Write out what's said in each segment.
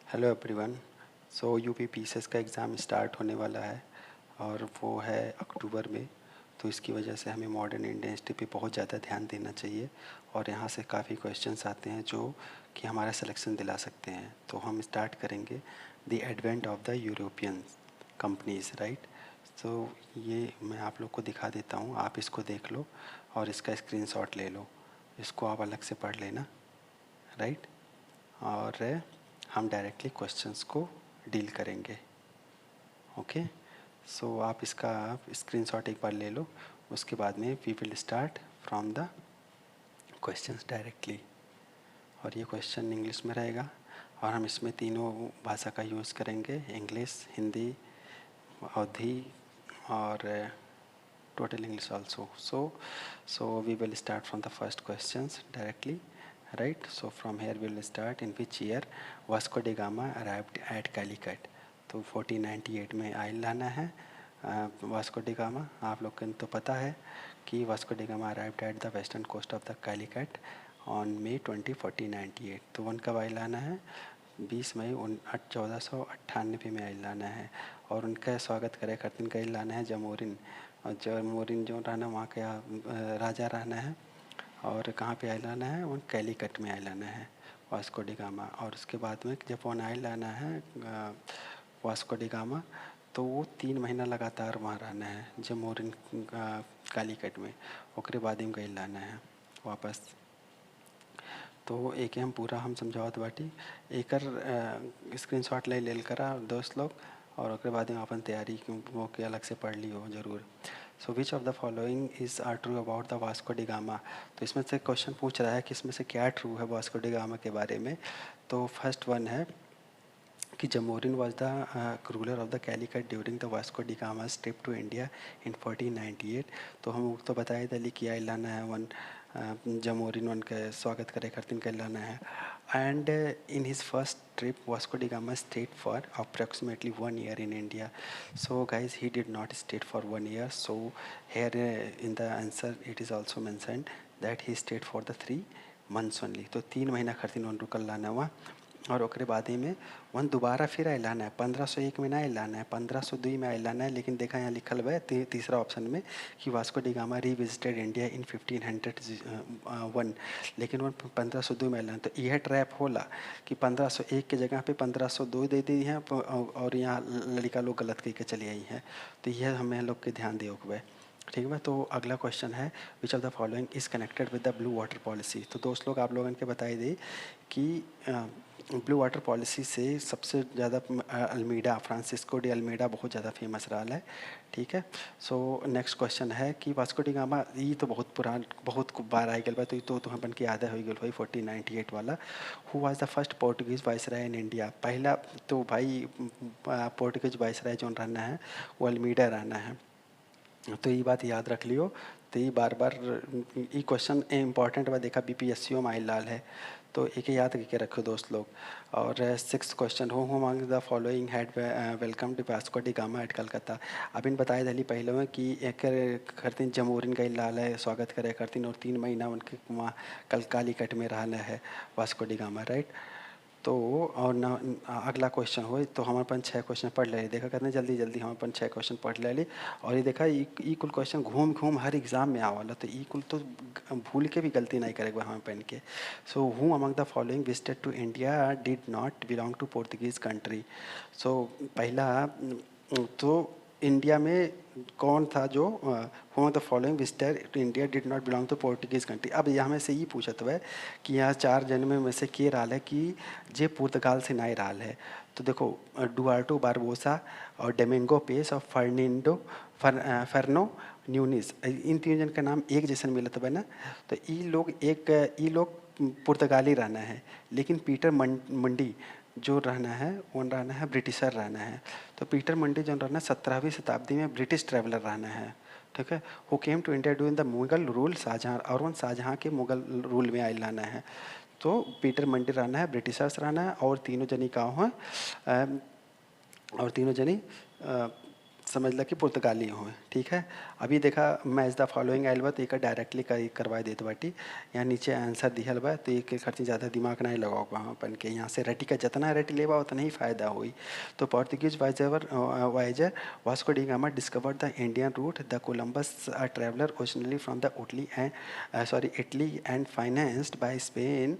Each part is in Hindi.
Hello everyone. So UP PCS का एग्ज़ाम स्टार्ट होने वाला है और वो है अक्टूबर में। तो इसकी वजह से हमें मॉडर्न इंडियन हिस्ट्री पे बहुत ज़्यादा ध्यान देना चाहिए और यहाँ से काफ़ी क्वेश्चंस आते हैं जो कि हमारा सिलेक्शन दिला सकते हैं। तो हम स्टार्ट करेंगे the advent of the European companies, right. So ये मैं आप लोग को दिखा देता हूँ, आप इसको देख लो और इसका स्क्रीनशॉट ले लो। इसको आप अलग से पढ़ लेना, राइट। और हम डायरेक्टली क्वेश्चंस को डील करेंगे। ओके, सो आप इसका स्क्रीनशॉट एक बार ले लो, उसके बाद में we will start from the questions directly. और ये क्वेश्चन इंग्लिश में रहेगा और हम इसमें तीनों भाषा का यूज़ करेंगे, इंग्लिश, हिंदी, अवधी और total English also. So we will start from the first questions directly, right? So from here we will start. In which year Vasco da Gama arrived at Calicut? तो 1498 में आइल लाना है वास्को डी गामा। आप लोग को तो पता है कि Vasco da Gama arrived at the western coast of the Calicut on May 20 1498। तो वन कब आइल लाना है? 20 मई 1498 में आइल लाना है। और उनका स्वागत करे करतिन का लाना है जमोरिन। और जमोरिन जो रहना वहाँ का राजा रहना है। और कहाँ पे आइलाना है? वो कैलिकट में आइलाना है वास्को डी गामा। और उसके बाद में जब वो आइलाना है वास्को डी गामा, तो वो 3 महीना लगातार वहाँ रहना है जमोरिन कालीकट में। ओकरे बाद ही गई लाना है वापस। तो एक हम पूरा हम समझावत बाटी एकर स्क्रीनशॉट ले लेल करा दोस्त लोग, और ओकरे बाद में अपन तैयारी वो के अलग से पढ़ लियो ज़रूर। So which of the following is are true about the Vasco da Gama? तो इसमें से क्वेश्चन पूछ रहा है कि इसमें से क्या ट्रू है वास्को डी गामा के बारे में। तो फर्स्ट वन है कि Zamorin was the ruler of the Calicut during the Vasco da Gama trip to India in 1498। तो हम तो बताए दली किया लाना है वन जमोरिन वन के स्वागत करे करतिन के लाना है। And in his first trip Vasco da Gama stayed for approximately 1 year in India. So guys, he did not stay for 1 year. So here in the answer it is also mentioned that he stayed for the 3 months only. तो 3 महीना खर्तिन वन रुकल लाना हुआ। और ओकरे बाद ही में वन दोबारा फिर ऐलान है 1501 में ना ऐलान है, 1502 में ऐलान है। लेकिन देखा यहाँ लिखल हुआ है तीसरा ऑप्शन में कि Vasco da Gama revisited India इन 1501, लेकिन वन 1502 में ऐलान। तो यह ट्रैप होला कि 1501 के जगह पे 1502 दे दी है और यहाँ लड़का लोग गलत कह के चली आई हैं। तो यह हमें लोग के ध्यान दे हुए। ठीक है। तो अगला क्वेश्चन है which of the following is connected with the blue water policy? तो दोस्त लोग आप लोगों के बताई दी कि ब्लू वाटर पॉलिसी से सबसे ज़्यादा अल्मीडा, फ्रांसिस्को डी अल्मीडा बहुत ज़्यादा फेमस रहा है। ठीक है। सो नेक्स्ट क्वेश्चन है कि वास्को डी गामा, ये तो बहुत पुरान बहुत बार आ गया तो तुम्हें बन के याद हो गया भाई 1498 वाला। Who was the first Portuguese viceroy in India? पहला तो भाई पोर्टुगीज वाइसराय जो रहना है वो अल्मीडा रहना है। तो ये बात याद रख लियो। तो ये बार बार ये क्वेश्चन इम्पॉर्टेंट बा, देखा बीपीएससी में आइल लाल है, तो एक याद करके रखो दोस्त लोग। और 6th question, who among the following had welcome to Vasco da Gama at Calcutta? अब इन बताए दली पहले में कि एक करतीन जमोरिन गई लाल है स्वागत करे करतीन, और 3 महीना उनके वहाँ कालीकट में रहना है वास्को डी गामा, राइट। तो और न अगला क्वेश्चन हो तो हम अपन 6 क्वेश्चन पढ़ ले, देखा कितने जल्दी जल्दी हम अपन 6 क्वेश्चन पढ़ ले। और ये देखा ई कुल क्वेश्चन घूम घूम हर एग्जाम में आवाला, तो ई कुल तो भूल के भी गलती नहीं करेगा हमें पहन के। So who among the following visited to India did not belong to Portuguese country? So पहला तो इंडिया में कौन था जो who the following visitor to India did not belong to Portuguese country? अब यहाँ में से ये पूछत हुआ कि यहाँ 4 जन में से के रहा है कि जे पुर्तगाल से नहीं रहा है। तो देखो डुआर्टो बारबोसा और डोमिंगो पेस और फर्नो न्यूनिस, इन 3 जन का नाम एक जैसा मिलता है ना। तो ये लोग पुर्तगाली रहना है, लेकिन पीटर मंडी जो रहना है वो रहना है ब्रिटिशर रहना है। तो पीटर मंडी जो रहना है 17वीं शताब्दी में ब्रिटिश ट्रैवलर रहना है। ठीक है। Who came to India during the Mughal rule? Shahjahan, और वन शाहजहाँ के मुगल रूल में आयल रहना है। तो पीटर मंडी रहना है, ब्रिटिशर्स रहना है, और तीनों जनी का हो और तीनों जनी समझ ला कि पुर्तगाली हुए, ठीक है। अभी देखा मैच द फॉलोइंग आयल बा तो एक डायरेक्टली करवा देते बाटी, यहाँ नीचे आंसर दिहल बा तो एक खर्ची ज़्यादा दिमाग नहीं लगाओ वहाँ अपन के, यहाँ से रटी का जितना रटी लेबा उतना ही फायदा हुई। तो Portuguese voyager Vasco da Gama discovered the Indian route, the Columbus a traveller originally from the Italy and financed by Spain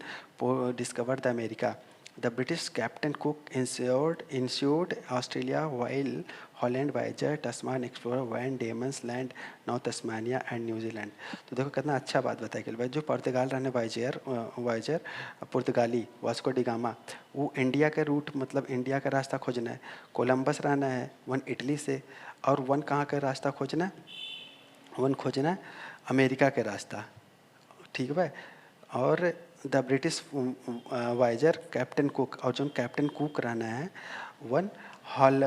discovered the America. The British Captain Cook ensured Australia while Holland voyager Tasman explorer Van Diemen's Land, now Tasmania and New Zealand. तो देखो कितना अच्छा बात बताया कि भाई जो पुर्तगाल रहने वाइजर पुर्तगाली वास्को डी गामा, वो इंडिया के रूट मतलब इंडिया का रास्ता खोजना है। कोलंबस रहना है वन इटली से, और वन कहाँ का रास्ता खोजना है, वन खोजना है अमेरिका के रास्ता, ठीक है। और the British voyager Captain Cook, और जो कैप्टन कुक रहना है one hall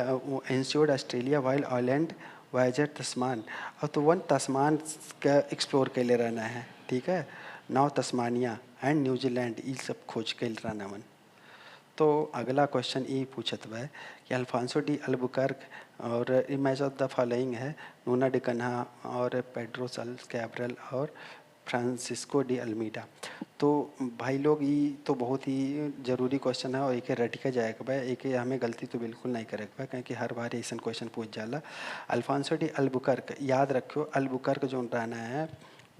insured Australia while island voyager Tasman, और तो वन तस्मान का एक्सप्लोर के लिए रहना है, ठीक है। नाउ तस्मानिया एंड न्यूजीलैंड ये सब खोज के लिए रहना वन। तो अगला क्वेश्चन ये पूछत हुआ है कि अल्फांसो डी अल्बुकर्क और इमेज ऑफ द फॉलोइंग है नूना डी कन्हा और पेड्रो सल्स कैब्रल और फ्रांसिस्को डी अल्मीडा। तो भाई लोग ये तो बहुत ही ज़रूरी क्वेश्चन है और एक रट के जाएगा भाई, एक हमें गलती तो बिल्कुल नहीं करेगा क्योंकि हर बार ऐसा क्वेश्चन पूछ जाला। अल्फांसो डी अल्बुकर्क याद रखो, अल्बुकर्क जो रहना है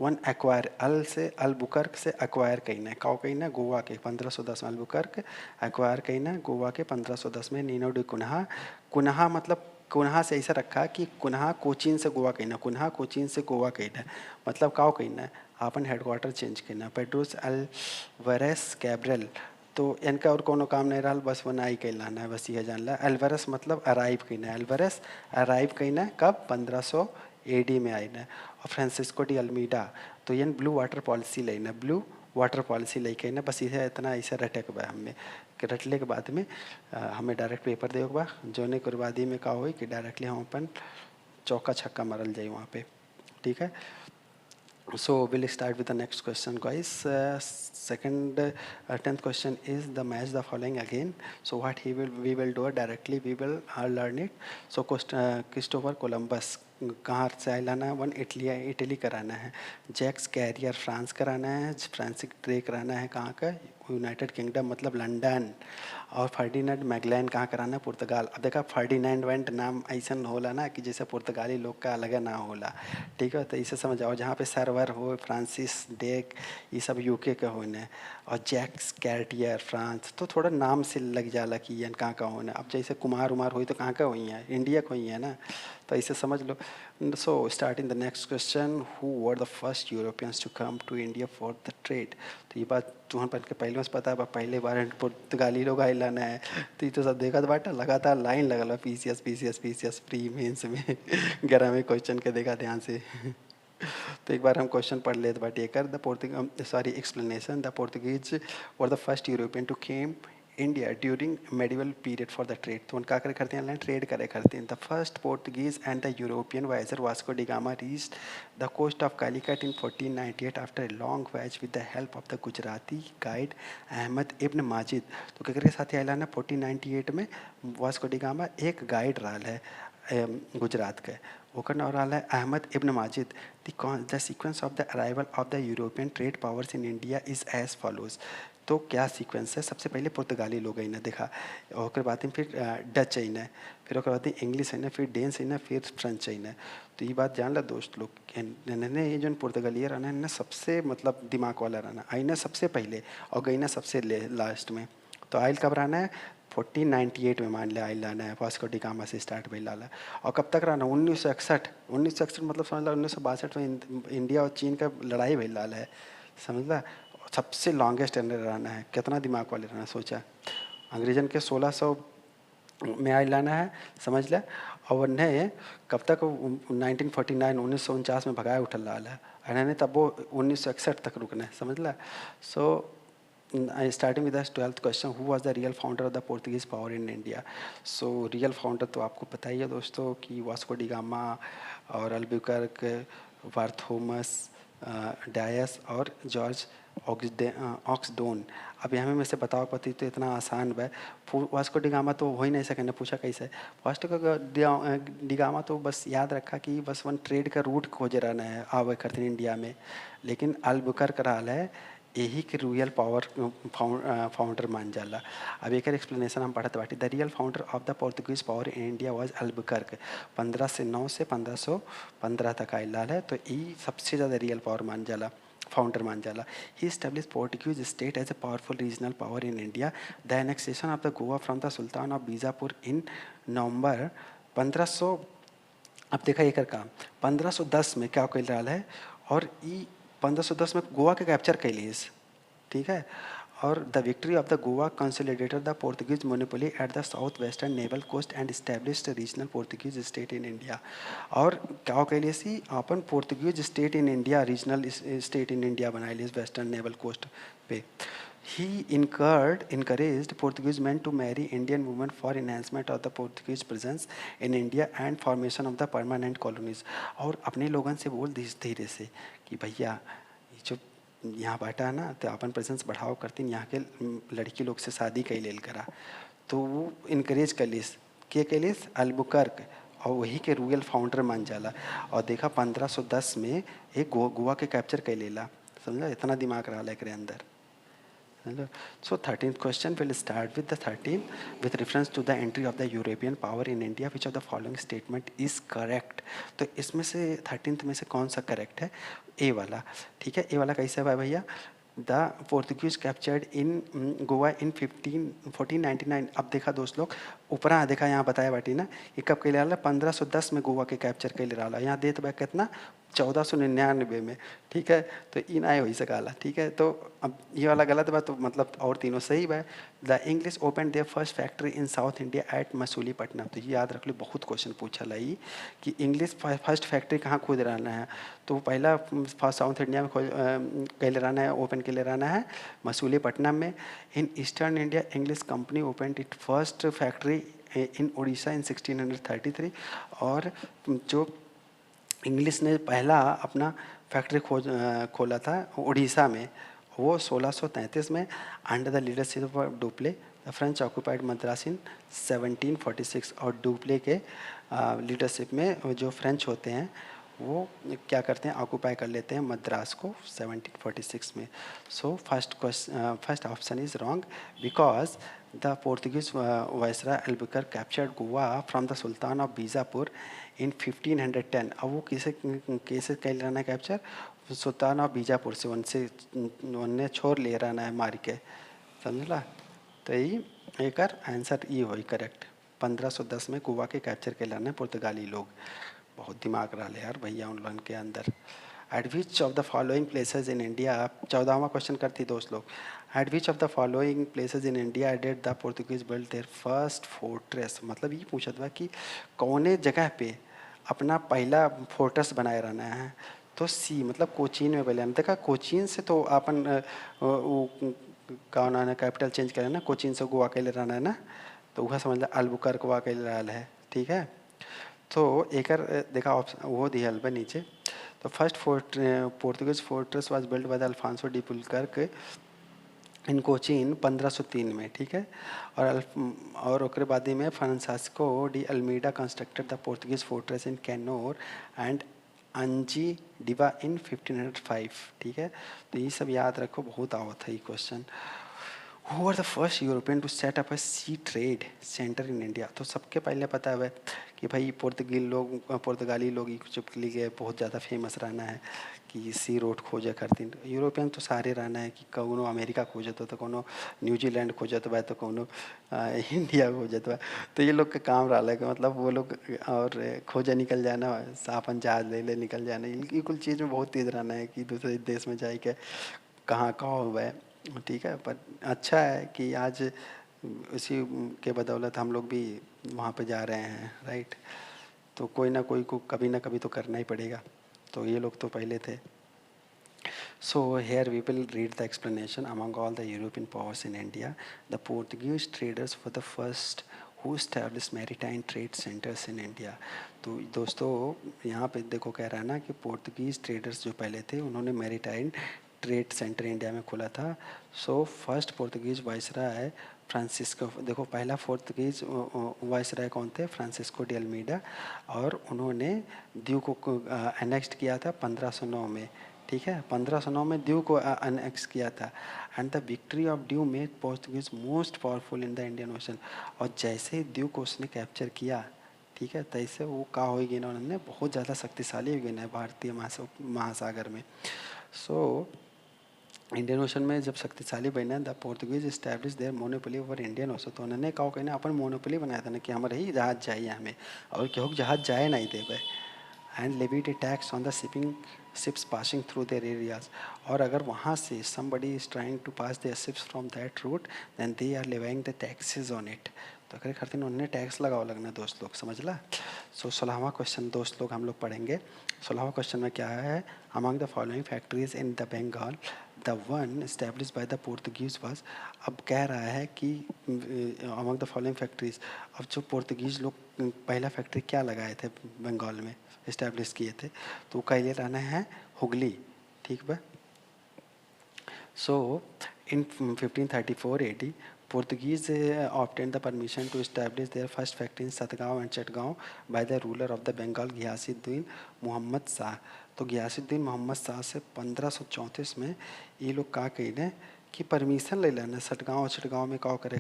वन एक्वायर अल से अल्बुकर्क से एक्वायर कहना है, काउ कहना है गोवा के 1510 में अल्बुकर्क एक्वायर कहना है गोवा के 1510 में। नीनो डी कुन्हा, कुन्हा मतलब कुन्हा से ऐसा रखा कि कुन्हा कोचीन से गोवा कहना, कुन्हा कोचीन से गोवा कहना मतलब काउ कहना है अपन हेडक्वार्टर चेंज करना। पेड्रोस अल्वारेस कैब्रल तो इनका और कोनो काम नहीं रहा, बस वो नाई कहलाना है, बस यह जान ला। अल्वारेस मतलब अराइव कहना है, अल्वारेस अराइव कहना है कब 1500 AD में आई ना। और फ्रांसिस्को डी अल्मीडा तो ये ब्लू वाटर पॉलिसी लेना, ब्लू वाटर पॉलिसी लेके ना, बस इसे इतना ऐसा रटक बा हमें कि रटले के बाद में हमें डायरेक्ट पेपर दे बा जोने कुर्बादी में का हो कि डायरेक्टली हम अपन चौका छक्का मारल जाए वहाँ पे, ठीक है। So we'll start with the next question, guys. Second, 10th question is the match the following again. So what we will do directly, we will learn it. So Christopher Columbus कहाँ से आइलाना है, वन इटली कराना है। जैक्स कैरियर फ्रांस कराना है। फ्रांसिस ड्रेक रहना है कहाँ का, यूनाइटेड किंगडम मतलब लंदन। और फर्डिनेंड मैगलैन कहाँ कराना है, पुर्तगाल। अब देखा फर्डिनेंड वेंट नाम ऐसा होला ना कि जैसे पुर्तगाली लोग का अलग ना होला, ठीक है। तो इसे समझ आओ, जहाँ पे सर्वर हो फ्रांसिस ड्रेक ये सब यूके के होने, और जैक्स कैरियर फ्रांस तो थोड़ा नाम से लग जाला कि ये कहाँ का होना। अब जैसे कुमार उमार हुई तो कहाँ का हुई है, इंडिया को ही है ना, तो ऐसे समझ लो। So starting the next question, who were the first Europeans to come to India for the trade. तो ये बात तुहन पन के पहले से पता है, पहले बार पुर्तगाली लोग आए लाना है, तो ये तो सब देखा बाटा लगातार लाइन लगल पीसीएस प्री मेंस में 11वें क्वेश्चन के देखा ध्यान से। तो एक बार हम क्वेश्चन पढ़ लेते बाटी एक the explanation. The Portuguese were the first European to came India during medieval period for the trade. तो उनका करे करते हैं ट्रेड करे करते हैं। The first Portuguese and the European voyager Vasco da Gama reached the coast of Calicut in 1498 after a long voyage with the help of the Gujarati guide Ahmad ibn Majid. तो केकरे साथ आइला ना 1498 में वास्को डी गामा एक गाइड रहा है गुजरात के, ओकर नाम रहा है Ahmad ibn Majid. The sequence of the arrival of the European trade powers in India is as follows. तो क्या सीक्वेंस है, सबसे पहले पुर्तगाली लोग आई ना देखा, और बाद में फिर डच आई ना, फिर बाद में इंग्लिश आई ना, फिर डेंस आई ना, फिर फ्रेंच आई ना। तो ये बात जान ला दोस्त लोग, इन्होंने ये जो पुर्तगाली रहना है सबसे मतलब दिमाग वाला रहना आई ना सबसे पहले, और गई ना सबसे लास्ट में। तो आयल कब रहना है 1498 में मान लिया आयल लाना है, वास्को डी गामा से स्टार्ट भाई लाला। और कब तक रहना 1961 मतलब समझ ला 1962 में इंडिया और चीन का लड़ाई भाई लाला है, समझ ला। सबसे लॉन्गेस्ट रहना है, कितना दिमाग वाले रहना सोचा। अंग्रेजन के 1600 में आयल लाना है, समझ ले। और उन्हें कब तक 1949 1949 में भगाया उठल रहा है, इन्होंने तब वो 1961 तक रुकना है, समझ ला। So starting with the 12th question, who was the real founder of the Portuguese power in India. So real founder तो आपको पता ही है दोस्तों कि वास्को डी गामा और अल्बुकर्क, वार्थोमस, डायस और जॉर्ज ऑक्सडोन। अब यहाँ में मैं से बताओ पति तो इतना आसान बा। वास्को डिगामा तो हो ही नहीं सके, पूछा कैसे। वास्को डिगामा तो बस याद रखा कि बस वन ट्रेड का रूट खोज रहना है आवे करते इंडिया में। लेकिन अल्बुकर्क रहल है यही के रियल पावर फाउंडर मान जाला। अब एक एक्सप्लेनेशन हम पढ़ते बाटी। The real founder of the Portuguese power in India was Albuquerque. 1509 से 1515 तक आयल है। तो ई सबसे ज़्यादा रियल पावर मान जाला, फाउंडर मान जाला। ही established Portuguese state as a powerful regional power in India. The annexation of the Goa from the Sultan of Bijapur in नवंबर 1500। अब देखा एक काम 1510 में क्या कैल रहा है, और ई 1510 में गोवा के कैप्चर कैलिस, ठीक है। और the victory of the Goa consolidated the Portuguese monopoly at the south western naval coast and established regional Portuguese state in India. और क्या कैलिए सी अपन Portuguese state in India, regional state in India बना लिया वेस्टर्न नेवल कोस्ट पे। He encouraged Portuguese men to marry Indian women for enhancement of the Portuguese presence in India and formation of the permanent colonies। और अपने लोगों से बोल दी धीरे से कि भैया ये जो यहाँ बैठा है ना, तो अपन प्रेजेंस बढ़ाओ करती यहाँ के लड़की लोग से शादी कई लेल करा। तो वो इनकरेज कलिस के कलिस अल्बुकर्क, और वही के रूरल फाउंडर मान जाला। और देखा 1510 में एक गोवा के कैप्चर कर लेला। समझा, इतना दिमाग रहा है अंदर। So 13th question will start with the 13 with reference to the entry of the European power in India. Which of the following statement is correct? तो इसमें से 13th में से कौन सा करेक्ट है? ए वाला, ठीक है। ए वाला कैसे है भैया? The Portuguese captured in Goa in 1499। अब देखा दोस्त लोग ऊपरा देखा यहाँ बताया बाटी ना, ये कब के लिए 1510 में गोवा के कैप्चर के लिए रहा। यहाँ देत बा कितना 1499 में, ठीक है। तो इन आए हो सकाला, ठीक है। तो अब ये वाला गलत बा, तो मतलब और तीनों सही बा। The English open there first factory in south India at Masulipatnam. तो ये याद रख लो, बहुत क्वेश्चन पूछा लाई कि इंग्लिश फर्स्ट फैक्ट्री कहाँ खोद रहना है। तो पहला फर्स्ट साउथ इंडिया में कैले रहना है, ओपन के लिए रहना है मसूलीपट्टनम में। In eastern India English company open it first factory in Orissa in 1633। और जो इंग्लिश ने पहला अपना फैक्ट्री खोला था उड़ीसा में, वो 1633 में under the leadership of Dupleix. The French occupied Madras in 1746। और डुप्ले के लीडरशिप में जो फ्रेंच होते हैं वो क्या करते हैं, ऑक्यूपाई कर लेते हैं मद्रास को 1746 में। So first option is wrong because the Portuguese viceroy Albuquerque captured Goa from the sultan of Bijapur in 1510। अब वो कैसे कैल रहना है कैप्चर, सुल्तान ऑफ बीजापुर से उनने छोड़ ले रहना है मार के, समझला। तो ये एक आंसर ये हो करेक्ट। 1510 में गोवा के कैप्चर के लाना है पुर्तगाली लोग। बहुत दिमाग रहा है यार भैया उन लोगों के अंदर। At which of the following places in India, 14वां क्वेश्चन करती दोस्त लोग। At which of the following places in India did the Portuguese build their first fortress. मतलब ये पूछत बा कि कौने जगह पे अपना पहला फोर्ट्रेस बनाए रहना है। तो सी मतलब कोचीन में पहले देखा, कोचीन से तो अपन का ना कैपिटल चेंज करें ना, कोचीन से गोवा के लिए रहना है ना, तो वह समझ ला अल्बुकर्क गोवा के लिए रहल है, ठीक है। तो एक देखा ऑप्शन वो दिया हल नीचे। तो first Portuguese fortress was build by the Alfonso de Albuquerque in Cochin 1503 में, ठीक है। और ओकरे बाद में Francisco de Almeida constructed the Portuguese fortress in Cannanore and Anjediva in 1505, ठीक है। तो ये सब याद रखो, बहुत आवत है ये question. Who were the first European to set up a sea trade center in India? तो सबके पहले पता है कि भाई पुर्तगाली लोग चुप लिए बहुत ज़्यादा फेमस रहना है कि सी रोड खोजा करती। यूरोपियन तो सारे रहना है कि कौनो अमेरिका खोजत हो, तो कोनो न्यूजीलैंड खोजत बा, तो कोनो इंडिया खोजत बा। तो ये लोग का काम रहा है कि मतलब वो लोग और खोजा निकल जाना, अपन जहाज ले निकल जाना। ये कुल चीज़ में बहुत तेज़ रहना है कि दूसरे देश में जाए के कहाँ हुआ है, ठीक है। पर अच्छा है कि आज इसी के बदौलत हम लोग भी वहाँ पे जा रहे हैं, राइट। तो कोई ना कोई को कभी ना कभी तो करना ही पड़ेगा। तो ये लोग तो पहले थे। So here we will read the explanation. Among all the European powers in India, the Portuguese traders were the first who establish maritime trade centres in India. तो दोस्तों यहाँ पे देखो कह रहा है ना कि पोर्तुगीज़ ट्रेडर्स जो पहले थे उन्होंने मैरीटाइम ट्रेड सेंटर इंडिया में खोला था। So first Portuguese viceroy Francisco, देखो पहला पोर्तुगीज़ वाइसराय कौन थे, फ्रांसिस्को डी अल्मीडा, और उन्होंने दीव को एनेक्स्ट किया था 1509 में। ठीक है, 1509 में दीव को अनेक्स किया था। And the victory of Diu made Portuguese most powerful in the Indian ocean. और जैसे ही दीव को उसने कैप्चर किया, ठीक है, तैसे वो का हो गई ना, उन्होंने बहुत ज़्यादा शक्तिशाली हो गई ना भारतीय महासागर में। सो इंडियन ओशन में जब शक्तिशाली बना, the Portuguese establish there monopoly over Indian ocean. तो उन्होंने कहा कहना अपन मोनोपोली बनाया था ना कि हमारे ही जहाज जाइए हमें, और क्यों जहाज जाए नहीं देवे। And levied A tax on the shipping ships passing through their areas. और अगर वहाँ से somebody is trying to pass their ships from that route, then they are levying the taxes on it। तो अगर खातिर उन्होंने टैक्स लगाओ लगना दोस्त लोग, समझ ला। सो 16वां क्वेश्चन दोस्त लोग हम लोग पढ़ेंगे। 16वां क्वेश्चन में क्या है, among the following factories in the Bengal the one establish by the Portuguese was. अब कह रहा है कि अमंग द फॉलोइंग फैक्ट्रीज, अब जो पोर्तुगीज लोग पहला फैक्ट्री क्या लगाए थे बंगाल में, इस्टेब्लिश किए थे, तो कह रहना है हुगली। ठीक बा। सो इन 1534 AD Portuguese obtained the permission to establish their first factory in Satgaon and Chatgaon by the ruler of the Bengal Ghiasuddin Muhammad Shah। तो घियासुद्दीन मोहम्मद शाह से 1534 में ये लोग का कही कि परमिशन ले लेना सटगांव और छटगांव में का करे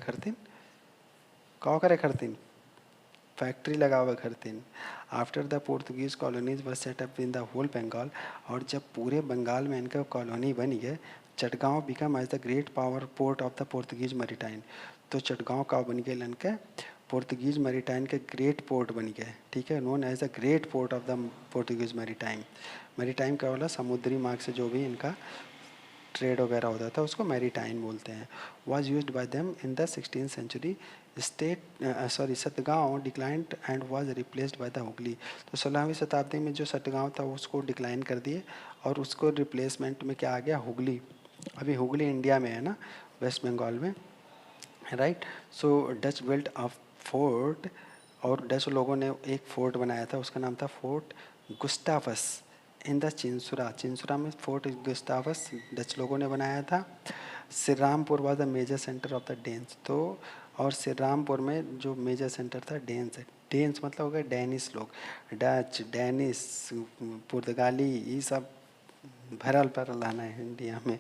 खरतीन फैक्ट्री लगावा करतीन। After the Portuguese colonies were set up in the whole Bengal. और जब पूरे बंगाल में इनका कॉलोनी बन गए, Chittagong become as the great power port of the Portuguese maritime. तो चटगांव का बन गए इनके पोर्तुगीज मैरीटाइम के ग्रेट पोर्ट बन गए। ठीक है, known as the great port of the Portuguese maritime. Maritime क्या बोला, समुद्री मार्ग से जो भी इनका ट्रेड वगैरह होता था उसको मैरीटाइम बोलते हैं। Was use by them in the 16th century. Satgaon declined and was replaced by the Hooghly. तो 16वीं शताब्दी में जो सतगांव था उसको डिक्लाइन कर दिए और उसको रिप्लेसमेंट में क्या आ गया, हुगली। अभी हुगली इंडिया में है ना, वेस्ट बंगाल में, right. So Dutch built a fort, और डच लोगों ने एक फोर्ट बनाया था, उसका नाम था fort गुस्टावस in the Chinsurah. Chinsurah में फोर्ट गुस्टावस डच लोगों ने बनाया था। Shrirampur was the major centre of the Danes. तो और श्रीरामपुर में जो मेजर सेंटर था डेन्स है। डेन्स मतलब हो गए डैनिश लोग, डच, डैनिश, पुर्तगाली, ये सब भरल परल आना है इंडिया में।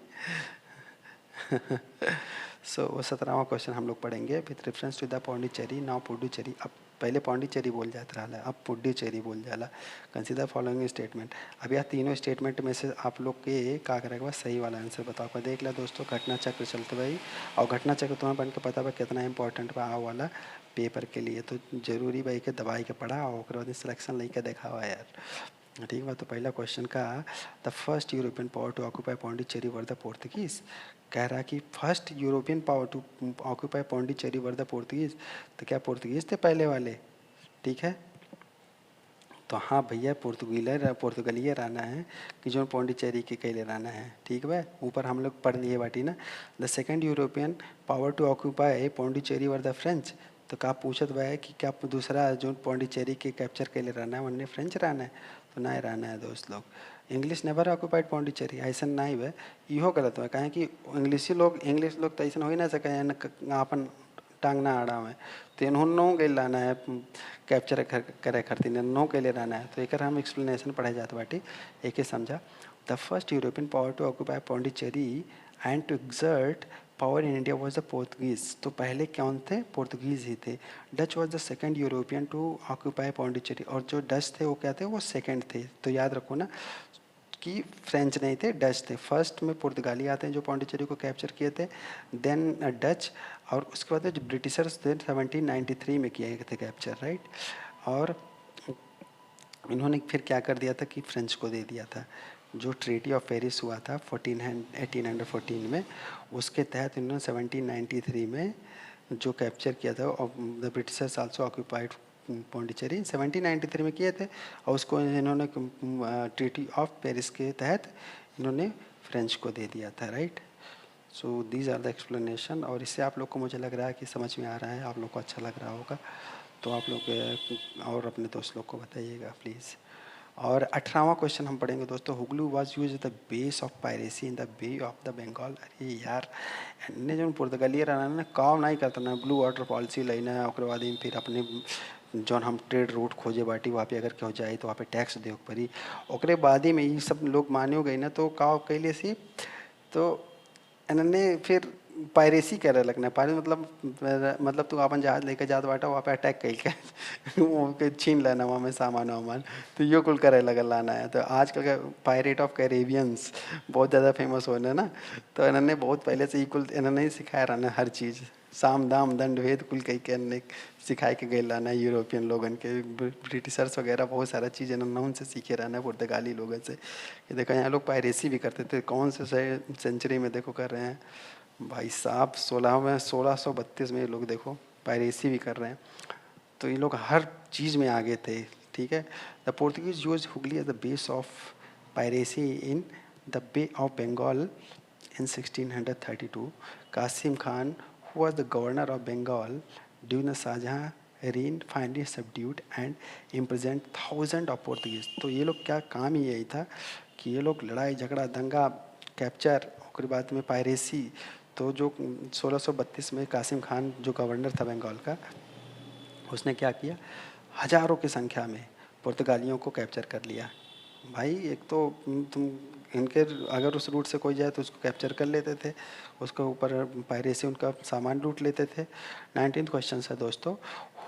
सो 17वां क्वेश्चन हम लोग पढ़ेंगे with reference to the Pondicherry. Now Puducherry. अब पहले पौंडीचेरी बोल जाता रहा, अब पुडुचेरी बोल जाला। Consider following statement. अब यह तीनों स्टेटमेंट में से आप लोग के क्या करेगा, सही वाला आंसर बताओ। कर देख ला दोस्तों, घटना चक्र चलते भाई, और घटना चक्र तुम्हें बन के पता बा कितना इंपॉर्टेंट बा आओ वाला पेपर के लिए। तो जरूरी भाई के दवाई के पढ़ा और सिलेक्शन लेके दिखावा यार। ठीक बा। तो पहला क्वेश्चन का, the first European power to occupy Pondicherry were the Portuguese. कह रहा कि first European power to occupy Pondicherry were the Portuguese. तो क्या पोर्तुगीज थे पहले वाले? ठीक है, तो हाँ भैया पोर्तुगलिया रहना है कि जो पौंडीचेरी के कैले रहना है। ठीक है, ऊपर हम लोग पढ़ लिए बाटी ना। The second European power to occupy Pondicherry were the French. तो क्या पूछत बा है कि क्या दूसरा जो पौंडीचेरी के कैप्चर कैले रहना है उन्हें फ्रेंच रहना है? तो ना रहना है दोस्त लोग। इंग्लिश नेवर ऑक्यूपाइड पौंडीचेरी, ऐसा नहीं है, इहो गलत है। कहें कि इंग्लिश लोग तो ऐसा हो ही ना सके अपन टांग ना आड़ा में। तो इन्होंने के लाना है कैप्चर करे करती नो के लिए रहना है। तो एक हम एक्सप्लेनेशन पढ़े जाते बाटी, एक ही समझा। The first European power to occupy Pondicherry and to exert power in India was the Portuguese. तो पहले कौन थे? पोर्तुगीज ही थे। Dutch was the second European to occupy Pondicherry, और जो डच थे वो क्या थे? वो सेकेंड थे। तो याद रखो ना कि फ्रेंच नहीं थे, डच थे। फर्स्ट में पुर्तगाली आते हैं जो पौंडीचेरी को कैप्चर किए थे, देन डच, और उसके बाद जो ब्रिटिशर्स थे 1793 में किए थे कैप्चर, राइट। और इन्होंने फिर क्या कर दिया था कि फ्रेंच को दे दिया था। जो ट्रीटी ऑफ पेरिस हुआ था 1814 में, उसके तहत इन्होंने 1793 में जो कैप्चर किया था, the Britishers also occupied Pondicherry 1793 में किए थे, और उसको इन्होंने ट्रीटी ऑफ पेरिस के तहत इन्होंने फ्रेंच को दे दिया था, right. So these are the explanation. और इससे आप लोग को मुझे लग रहा है कि समझ में आ रहा है, आप लोग को अच्छा लग रहा होगा। तो आप लोग और अपने दोस्त लोग को बताइएगा प्लीज़। और 18वां क्वेश्चन हम पढ़ेंगे दोस्तों। Hooghly was used the base of piracy in the bay of the Bengal. अरे यार, ने जो पुर्तगाली रहना ना काम नहीं करता ना, ब्लू वाटर पॉलिसी लेना, ओकरे बाद ही फिर अपने जौन हम ट्रेड रूट खोजे बाटी वहाँ पे अगर केहू जाए तो वहाँ पे टैक्स दे पड़ी। ओकरे बाद ही में ये सब लोग मान्यो गई ना, तो का कैले सी तो इन्होंने फिर पायरेसी करे लगना। पायरेसी मतलब तू अपन जहाज लेके जात बाटा वहाँ पे अटैक कल के वो के छीन लेना वहाँ में सामान वामान, तो यो कुल करे लगल लाना है। तो आजकल का पायरेट ऑफ कैरेबियंस बहुत ज़्यादा फेमस होने ना, तो इन्होंने बहुत पहले से ही कुल इन्होंने ही सिखाया रहना हर चीज़, साम दाम दंड भेद कुल कई के इन्होंने सिखाए के गए लाना यूरोपियन लोगन के, ब्रिटिशर्स वगैरह बहुत सारा चीज़ इन्होंने उनसे सीखे रहना पुर्तगाली लोगों से। ये देखो यहाँ लोग पायरेसी भी करते थे, कौन से सेंचुरी में देखो कर रहे हैं भाई साहब, 1632 में ये लोग देखो पायरेसी भी कर रहे हैं। तो ये लोग हर चीज़ में आगे थे, ठीक है। The Portuguese use Hooghly as the base of piracy in the bay of Bengal in 1632. Qasim Khan, who was the governor of Bengal during the Shahjahan reign, finally subdued and imprisoned thousands of Portuguese. तो ये लोग क्या काम ही यही था कि ये लोग लड़ाई झगड़ा दंगा कैप्चर और बाद में पायरेसी। तो जो 1632 में कासिम खान जो गवर्नर था बंगाल का, उसने क्या किया, हजारों की संख्या में पुर्तगालियों को कैप्चर कर लिया। भाई एक तो तुम इनके अगर उस रूट से कोई जाए तो उसको कैप्चर कर लेते थे, उसके ऊपर पायरेसी उनका सामान लूट लेते थे। 19th क्वेश्चन है दोस्तों,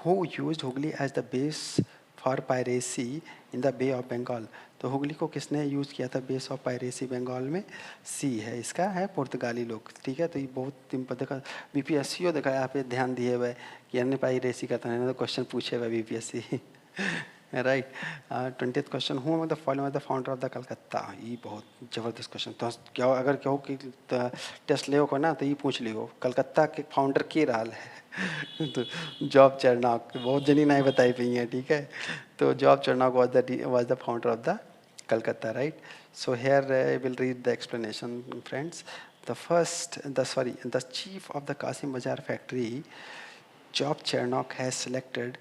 who used Hooghly as the base for piracy in the bay of Bengal. तो हुगली को किसने यूज़ किया था बेस ऑफ पायरेसी बंगाल में? सी है इसका, है पुर्तगाली लोग, ठीक है। तो ये बहुत देखा बीपीएससी देखा यहाँ पे ध्यान दिए हुए कि अन्य पायरेसी का तो क्वेश्चन पूछे हुए BPSC right. 20th question, who the following the founder of the Calcutta. ये बहुत ज़बरदस्त क्वेश्चन। तो क्या अगर कहो कि टेस्ट ले को ना तो ये पूछ लियो कलकत्ता के फाउंडर के रहा है तो जॉब चरनॉक, बहुत जनी नहीं बताई पी है, ठीक है। तो job चरनॉक was the founder of the Calcutta, right? So here I will read the explanation, friends. The chief of the Kasim Bazaar factory, Job Chernock, has selected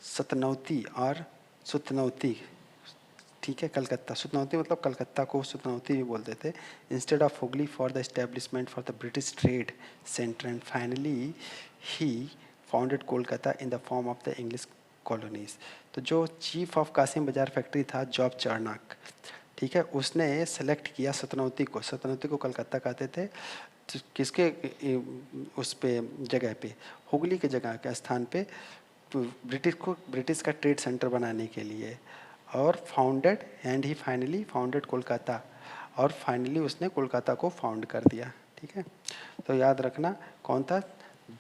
सतनौती और सुतनौती, ठीक है, कलकत्ता। सुतनौती मतलब कलकत्ता को सुतनौती भी बोलते थे, instead of Hooghly for the establishment for the British trade centre. And finally he founded Kolkata in the form of the English colonies. तो जो चीफ ऑफ कासिम बाजार फैक्ट्री था जॉब चार्नक, ठीक है, उसने सेलेक्ट किया सतनौती को। सतनौती को कलकत्ता कहते थे, तो किसके उस पे जगह पे, हुगली के जगह के स्थान पे, तो ब्रिटिश का ट्रेड सेंटर बनाने के लिए। और founded and he finally founded Kolkata, और फाइनली उसने कोलकाता को फाउंड कर दिया, ठीक है। तो याद रखना कौन था,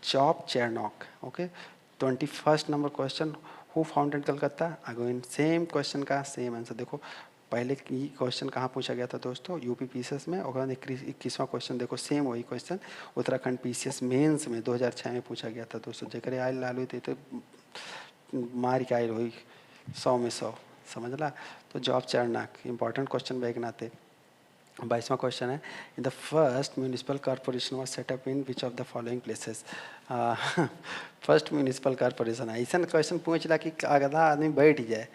Job Charnock, okay. 21st number question, who founded Calcutta. Again same question का सेम आंसर देखो। पहले की क्वेश्चन कहाँ पूछा गया था दोस्तों, यूपी पीसीएस में, और 21वां क्वेश्चन देखो सेम वही क्वेश्चन उत्तराखंड पीसीएस मेंस में 2006 में पूछा गया था दोस्तों। जकरे आयल लालू थे तो मार के आयल हुई 100 में 100, समझ ला। तो जॉब चरनाक इंपॉर्टेंट क्वेश्चन बैग नाते। 22वां क्वेश्चन है, इन the first municipal corporation was set up in which of the following places. First municipal corporation ऐसा क्वेश्चन पूछला कि आधा आदमी बैठ जाए,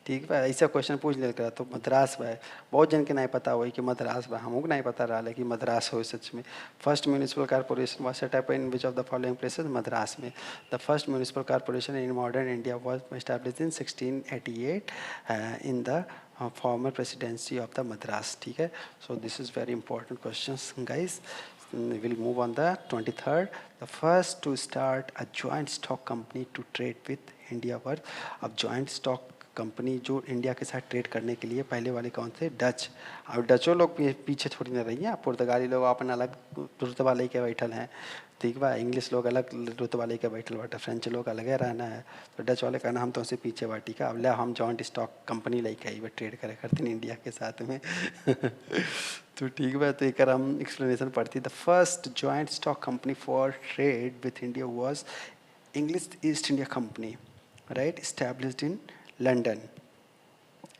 ठीक बा। ऐसा क्वेश्चन पूछ ले करा तो मद्रास बा, बहुत जन के नहीं पता हुई कि मद्रास बा, हमको नहीं पता रहा कि मद्रास हो सच में। First municipal corporation was set up in which of the following places, Madras में। The first municipal corporation in modern India was established in 1688 in the former presidency of the Madras, ठीक है। So this is very important questions guys. We'll move on the 23rd. The first to start a joint stock company to trade with India were, अब joint stock कंपनी जो इंडिया के साथ ट्रेड करने के लिए पहले वाले कौन थे, डच। अब डचों लोग पीछे थोड़ी ना रही हैं, पुर्तगाली लोग अपन अलग रुतबा लेके बैठल हैं, ठीक बा। इंग्लिश लोग अलग रुतबा लेके बैठल बाटे, फ्रेंच लोग अलग रहना है। तो डच वाले कहना हम तो उनसे पीछे बाटी का, अब ले हम जॉइंट स्टॉक कंपनी लेके आई ट्रेड करे करते हैं इंडिया के साथ में तो ठीक बा। तो एक हम एक्सप्लेनेशन पढ़ती। The first joint stock company for trade with India was English East India company, right, established in London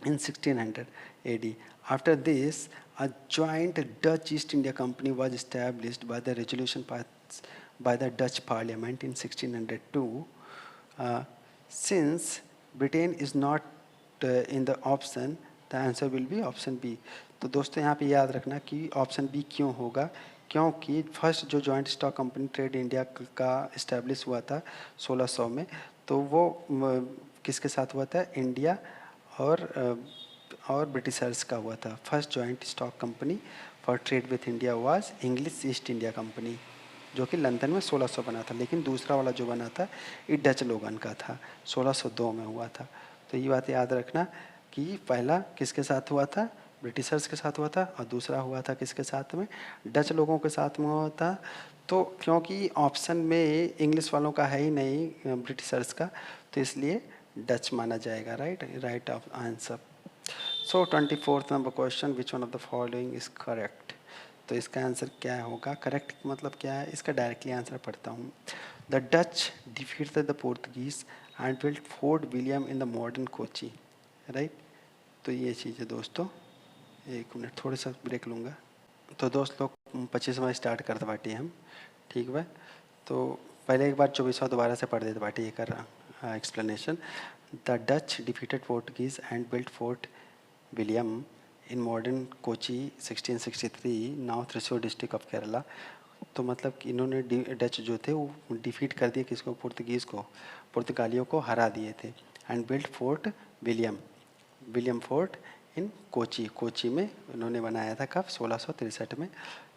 in 1600 AD. After this, A joint Dutch East India Company was established by the resolution passed by the Dutch Parliament in 1602. Uh, since Britain is not in the option, the answer will be option B. तो दोस्तों यहाँ पे याद रखना कि ऑप्शन बी क्यों होगा, क्योंकि फर्स्ट जो joint stock company trade India का इस्टेब्लिश हुआ था 1600 में, तो वो किसके साथ हुआ था, इंडिया और ब्रिटिशर्स का हुआ था. First joint stock company for trade with India was English East India company, जो कि लंदन में 1600 बना था. लेकिन दूसरा वाला जो बना था ये डच लोगन का था, 1602 में हुआ था. तो ये बात याद रखना कि पहला किसके साथ हुआ था, ब्रिटिशर्स के साथ हुआ था, और दूसरा हुआ था किसके साथ में, डच लोगों के साथ में हुआ था. तो क्योंकि ऑप्शन में इंग्लिश वालों का है ही नहीं, ब्रिटिशर्स का, तो इसलिए डच माना जाएगा. Right of answer. So 24th number question, which one of the following is correct. तो इसका आंसर क्या होगा, करेक्ट मतलब क्या है, इसका डायरेक्टली आंसर पढ़ता हूँ. The Dutch defeated the Portuguese and built Fort William in the modern Kochi. Right. तो ये चीज़ है दोस्तों. एक मिनट थोड़ा सा ब्रेक लूँगा. तो दोस्त लोग 25वां स्टार्ट करते बाटी हम, ठीक है. तो पहले एक बार 24वां दोबारा से पढ़ देते बाटी, ये कर रहा explanation. The Dutch defeated Portuguese and built Fort William in modern Kochi 1663, now Thrissur district of Kerala. तो मतलब कि इन्होंने डच जो थे वो डिफीट कर दिए किसको, पुर्तगीज़ को, पुर्तगालियों को हरा दिए थे. And built Fort William fort in Kochi. Kochi में उन्होंने बनाया था कब, 1663 में.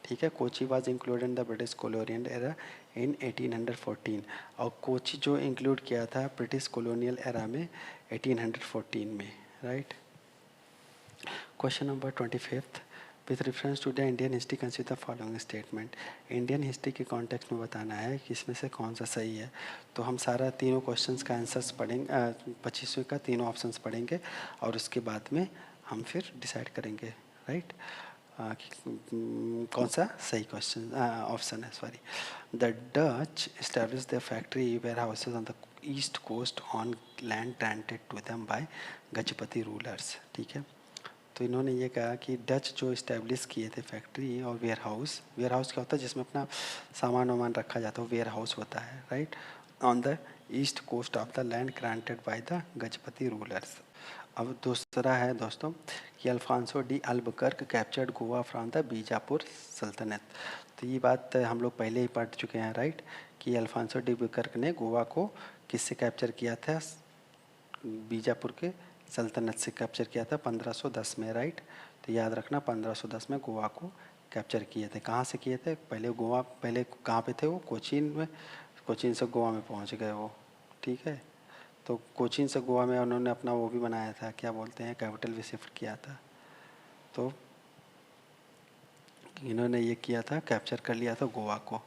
ठीक है. Kochi was included in the British colonial era in 1814. और कोची जो इंक्लूड किया था ब्रिटिश कोलोनियल एरा में 1814 में. Right. Question number 25th. With reference to the Indian history consider the following statement. Indian history के कॉन्टेक्स्ट में बताना है कि इसमें से कौन सा सही है. तो हम सारा तीनों क्वेश्चंस का आंसर्स पढ़ेंगे, 25वें का तीनों ऑप्शंस पढ़ेंगे, और उसके बाद में हम फिर डिसाइड करेंगे. राइट. कौन सा सही क्वेश्चन ऑप्शन है, sorry. The Dutch establish the factory warehouses on the east coast on land granted to them by Gajapati rulers. ठीक है. तो इन्होंने ये कहा कि डच जो इस्टेब्लिश किए थे फैक्ट्री और वेयर हाउस क्या होता है, जिसमें अपना सामान वामान रखा जाता है, वेयर हाउस होता है. Right. On the east coast of the land granted by the Gajapati rulers. अब दूसरा है दोस्तों कि Alfonso de Albuquerque captured Goa from the Bijapur sultanate. तो ये बात हम लोग पहले ही पढ़ चुके हैं. राइट. कि अल्फांसो डी अल्बुकर्क ने गोवा को किससे कैप्चर किया था, बीजापुर के सल्तनत से कैप्चर किया था 1510 में. राइट. तो याद रखना 1510 में गोवा को कैप्चर किए थे. कहाँ से किए थे, पहले कहाँ पे थे वो, कोचीन में. कोचीन से गोवा में पहुँच गए वो. ठीक है. तो कोचीन से गोवा में उन्होंने अपना वो भी बनाया था, क्या बोलते हैं, कैपिटल भी शिफ्ट किया था. तो इन्होंने ये किया था, कैप्चर कर लिया था गोवा को.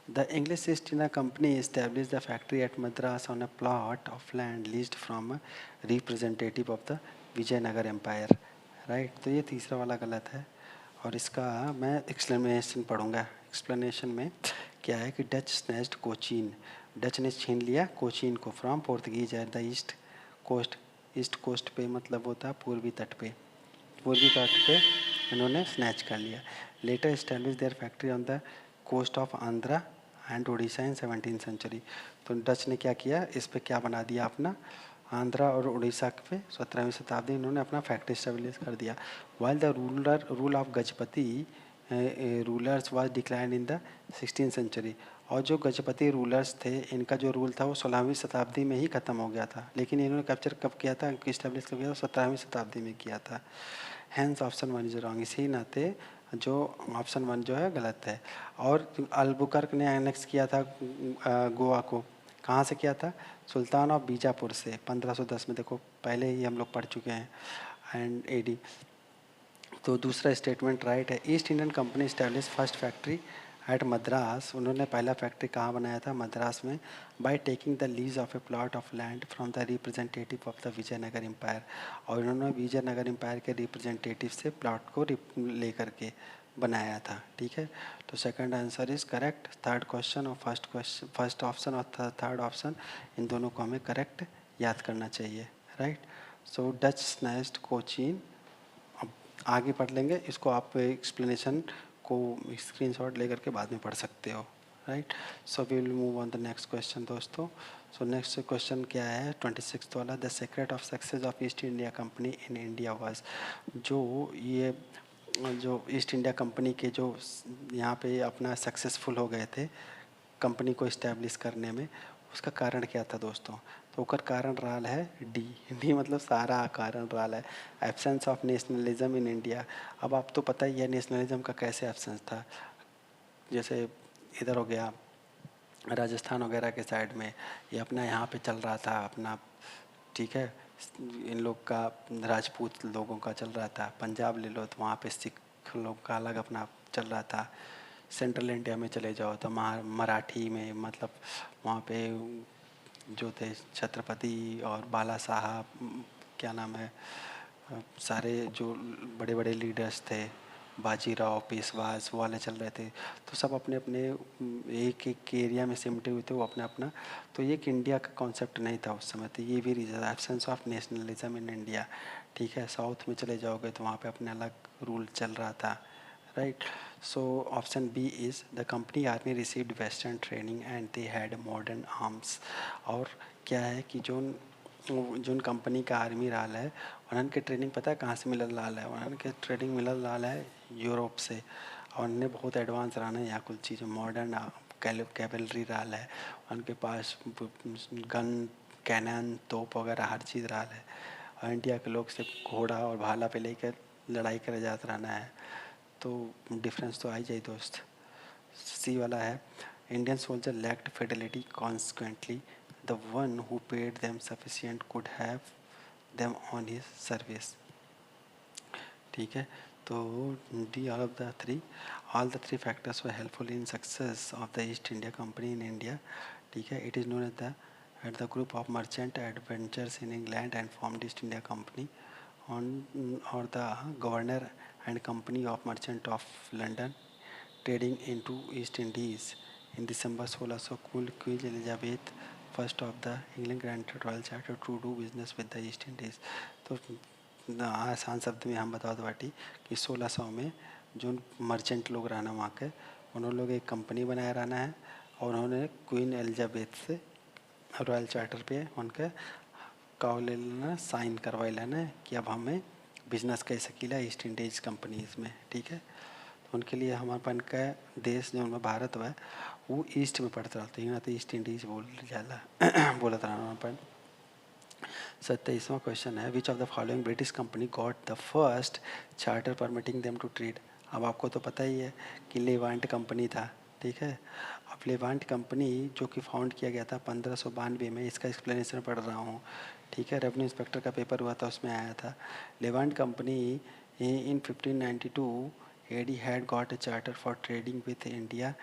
The English East India Company established the factory at Madras on a plot of land leased from a representative of the Vijayanagar empire. Right. तो ये तीसरा वाला गलत है, और इसका मैं एक्सप्लेनेशन पढ़ूंगा. एक्सप्लेनेशन में क्या है कि डच स्नैच्ड कोचीन, डच ने छीन लिया कोचीन को from Portuguese at the east coast. East coast पे मतलब होता है पूर्वी तट पे, पूर्वी तट पे इन्होंने स्नैच कर लिया. Later establish their factory on the coast of Andhra and Orissa in 17th century. तो डच ने क्या किया, इस पे क्या बना दिया अपना, आंध्रा और उड़ीसा पे 17वीं शताब्दी इन्होंने अपना फैक्ट्री स्टेब्लिश कर दिया. While the rule of Gajapati rulers was declined in the 16th century. और जो गजपति रूलर्स थे इनका जो रूल था वो 16वीं शताब्दी में ही ख़त्म हो गया था. लेकिन इन्होंने कैप्चर कब किया था, इस्टेब्लिश कब किया था, 17वीं शताब्दी में किया था. Hence option 1 is wrong. इसी नाते जो ऑप्शन 1 जो है गलत है. और अल्बुकर्क ने एनेक्स किया था गोवा को, कहाँ से किया था, सुल्तान ऑफ बीजापुर से 1510 में. देखो पहले ही हम लोग पढ़ चुके हैं. And AD. तो दूसरा स्टेटमेंट राइट है. East Indian company establish first factory at Madras. उन्होंने पहला फैक्ट्री कहाँ बनाया था, मद्रास में. By taking the lease of a plot of land from the representative of the Vijayanagar empire. और उन्होंने विजयनगर एम्पायर के रिप्रेजेंटेटिव से प्लॉट को लेकर के बनाया था. ठीक है. तो second answer is correct. Third question और फर्स्ट ऑप्शन और थर्ड ऑप्शन, इन दोनों को हमें करेक्ट याद करना चाहिए. राइट. सो डच स्नैच्ड कोचीन आगे पढ़ लेंगे इसको, आप एक्सप्लेनेशन को स्क्रीनशॉट लेकर के बाद में पढ़ सकते हो, right. So we will move on the next question दोस्तों। सो नेक्स्ट क्वेश्चन क्या है 26 वाला, the secret of success of East India company in India was. जो ईस्ट इंडिया कंपनी के जो यहाँ पे अपना सक्सेसफुल हो गए थे कंपनी को इस्टेब्लिश करने में, उसका कारण क्या था दोस्तों। तो ओकर कारण रहा है डी। डी मतलब सारा कारण रहा है absence of nationalism in India. अब आप तो पता ही है नेशनलिज्म का कैसे एब्सेंस था। जैसे इधर हो गया राजस्थान वगैरह के साइड में, ये अपना यहाँ पे चल रहा था अपना, ठीक है। इन लोग का राजपूत लोगों का चल रहा था। पंजाब ले लो तो वहाँ पे सिख लोग का अलग अपना चल रहा था। सेंट्रल इंडिया में चले जाओ तो मराठी में मतलब वहाँ पे जो थे छत्रपति और बाला साहब, क्या नाम है, सारे जो बड़े बड़े लीडर्स थे, बाजीराव पेशवास वो वाले चल रहे थे। तो सब अपने अपने एक एक एरिया में सिमटे हुए थे वो अपना अपना। तो ये एक इंडिया का कॉन्सेप्ट नहीं था उस समय। तो ये भी reason absence of nationalism in India, ठीक है। साउथ में चले जाओगे तो वहाँ पे अपने अलग रूल चल रहा था, right. So option B is the company army received western training and they had modern arms. और क्या है कि जोन कंपनी का आर्मी रहा है उन्हन के ट्रेनिंग पता है कहाँ से मिलल रहा है, उन्हन के ट्रेनिंग मिलल रहा है यूरोप से। और उन्हें बहुत एडवांस रहना है यहाँ कुछ चीज़ मॉडर्न कैवलरी रहा है उनके पास, गन कैनन तोप वगैरह हर चीज़ रहा है। और इंडिया के लोग सिर्फ घोड़ा और भाला पे लेकर लड़ाई करे जात रहना है। तो डिफरेंस तो आ ही जाए दोस्त। सी वाला है Indian soldier lacked fidelity consequently the one who paid them sufficient could have them on his service, ठीक है। तो D all the three factors were helpful in success of the East India company in India, ठीक है। It is known at the group of merchant adventures in England and formed East India Company on or the governor and company of merchant of London trading into East Indies in December 1600 Queen Elizabeth first of the England granted royal charter to do business with the East Indies। तो आसान शब्द में हम बता दो बाटी कि 1600 में जो मर्चेंट लोग रहना वहाँ के उन्होंने लोग एक कंपनी बनाया रहना है और उन्होंने क्वीन एलिजाबेथ से रॉयल चार्टर पे उनके काव ले लेना, साइन करवा लेना है कि अब हमें बिजनेस कर सकीला ईस्ट इंडीज कंपनीज में, ठीक है। तो उनके लिए हमारे का देश जो हमारा भारत हुआ वो ईस्ट में पड़ता रहता है, तो ईस्ट इंडीज बोल जाला बोलत रहना अपन। 27वां क्वेश्चन है which of the following British company got the first charter permitting them to trade. अब आपको तो पता ही है कि लेवांट कंपनी था, ठीक है। अब लेवांट कंपनी जो कि फाउंड किया गया था 1592 में, इसका एक्सप्लेनेशन पढ़ रहा हूँ, ठीक है। रेवेन्यू इंस्पेक्टर का पेपर हुआ था उसमें आया था। Levant Company in 1592 AD had got a charter for trading with India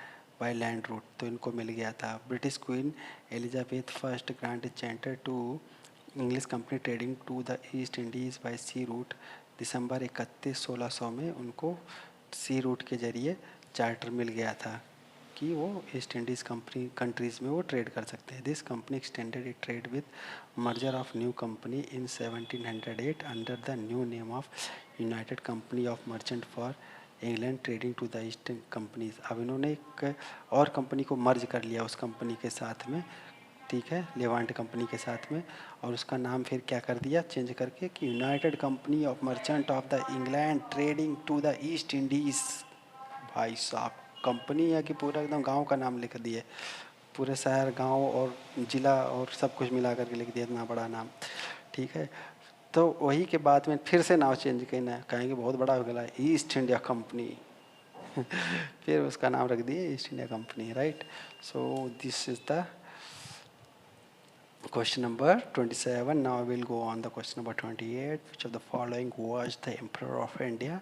by land route, तो इनको मिल गया था। British Queen Elizabeth first grant charter to English company trading to the East Indies by sea route December 31 1600 में उनको सी रूट के जरिए चार्टर मिल गया था कि वो ईस्ट इंडीज़ कंट्रीज़ में वो ट्रेड कर सकते हैं। This company extended it trade with merger of new company in 1708 under the new name of united company of merchant for England trading to the east companies. अब इन्होंने एक और कंपनी को मर्ज कर लिया उस कंपनी के साथ में, ठीक है, लेवांट कंपनी के साथ में, और उसका नाम फिर क्या कर दिया चेंज करके कि united company of merchant of the England trading to the East Indies. भाई साहब कंपनी है कि पूरा एकदम गांव का नाम लिख दिए, पूरे शहर गांव और ज़िला और सब कुछ मिला करके लिख दिया, इतना बड़ा नाम, ठीक है। तो वही के बाद में फिर से नाम चेंज करना कहेंगे बहुत बड़ा हो गया ईस्ट इंडिया कंपनी फिर उसका नाम रख दिए east India company, right. So this is the question number 27. Now I will go on the question number 28. Which of the following was the emperor of India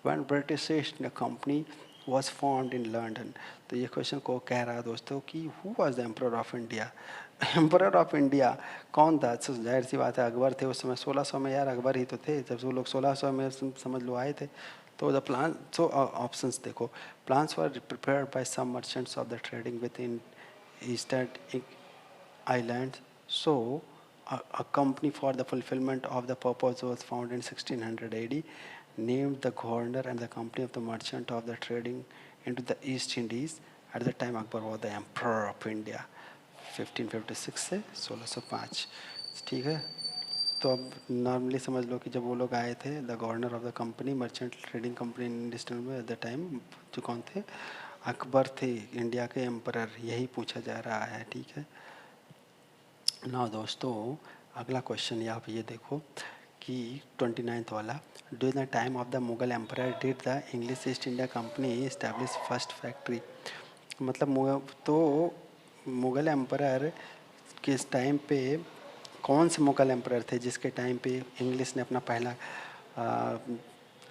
when British East India Company was formed in London? तो ये क्वेश्चन को कह रहा है दोस्तों कि who was the emperor of India? Emperor of India कौन था। जाहिर सी बात है अकबर थे उस समय 1600 में, यार अकबर ही तो थे जब वो लोग 1600 में समझ लो आए थे। तो द प्लान, सो ऑप्शंस देखो, plans were prepared by some merchants of the trading with in eastern islands. So, a company for the fulfillment of the purpose was founded in 1600 AD. named the governor and the company of the merchant of the trading into the East Indies at the time Akbar was the emperor of India 1556 से 1605। ठीक है, तो अब नॉर्मली समझ लो कि जब वो लोग आए थे, the governor of the company merchant trading company industrial में एट द टाइम, जो कौन थे, अकबर थे, इंडिया के एम्परर, यही पूछा जा रहा है। ठीक है ना दोस्तों, अगला क्वेश्चन यहाँ पे ये देखो कि 29th वाला, during the time of the Mughal emperor did the English East India Company establish first factory. मतलब तो मुगल एम्परर किस टाइम पे, कौन से मुगल एम्परर थे जिसके टाइम पे इंग्लिश ने अपना पहला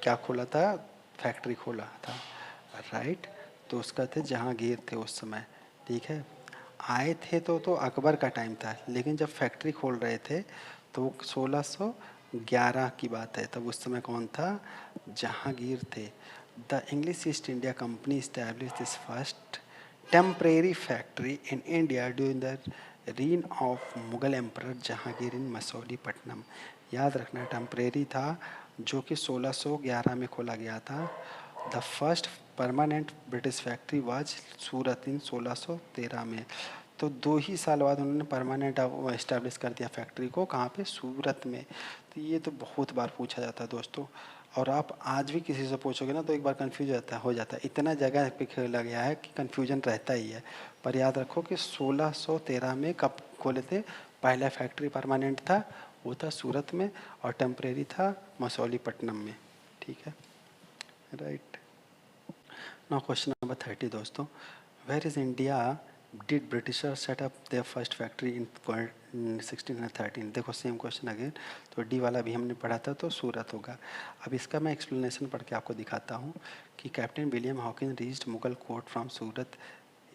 क्या खोला था, फैक्ट्री खोला था, राइट। तो उसका थे जहांगीर थे उस समय। ठीक है, आए थे तो अकबर का टाइम था, लेकिन जब फैक्ट्री खोल रहे थे तो 1611 की बात है, तब उस समय कौन था, जहांगीर थे। The English East India Company establish this first temporary factory in India during the reign of Mughal emperor Jahangir in Masulipatnam. याद रखना, टेम्परेरी था, जो कि 1611 में खोला गया था। The first permanent British factory was Surat in 1613 में। तो 2 ही साल बाद उन्होंने परमानेंट इस्टेब्लिश कर दिया फैक्ट्री को, कहाँ पे, सूरत में। तो ये तो बहुत बार पूछा जाता है दोस्तों, और आप आज भी किसी से पूछोगे ना तो एक बार कन्फ्यूज हो जाता है। इतना जगह पे खेला गया है कि कन्फ्यूजन रहता ही है। पर याद रखो कि 1613 में कब खोले थे, पहला फैक्ट्री परमानेंट था वो था सूरत में, और टेम्परेरी था मसौलीपट्टनम में। ठीक है, राइट। नाउ क्वेश्चन नंबर 30 दोस्तों, where is India did Britisher set up their first factory in 1613। देखो सेम क्वेश्चन अगेन, तो डी वाला भी हमने पढ़ा था तो सूरत होगा। अब इसका मैं एक्सप्लेनेशन पढ़ के आपको दिखाता हूँ कि captain William Hawkins reached Mughal court from Surat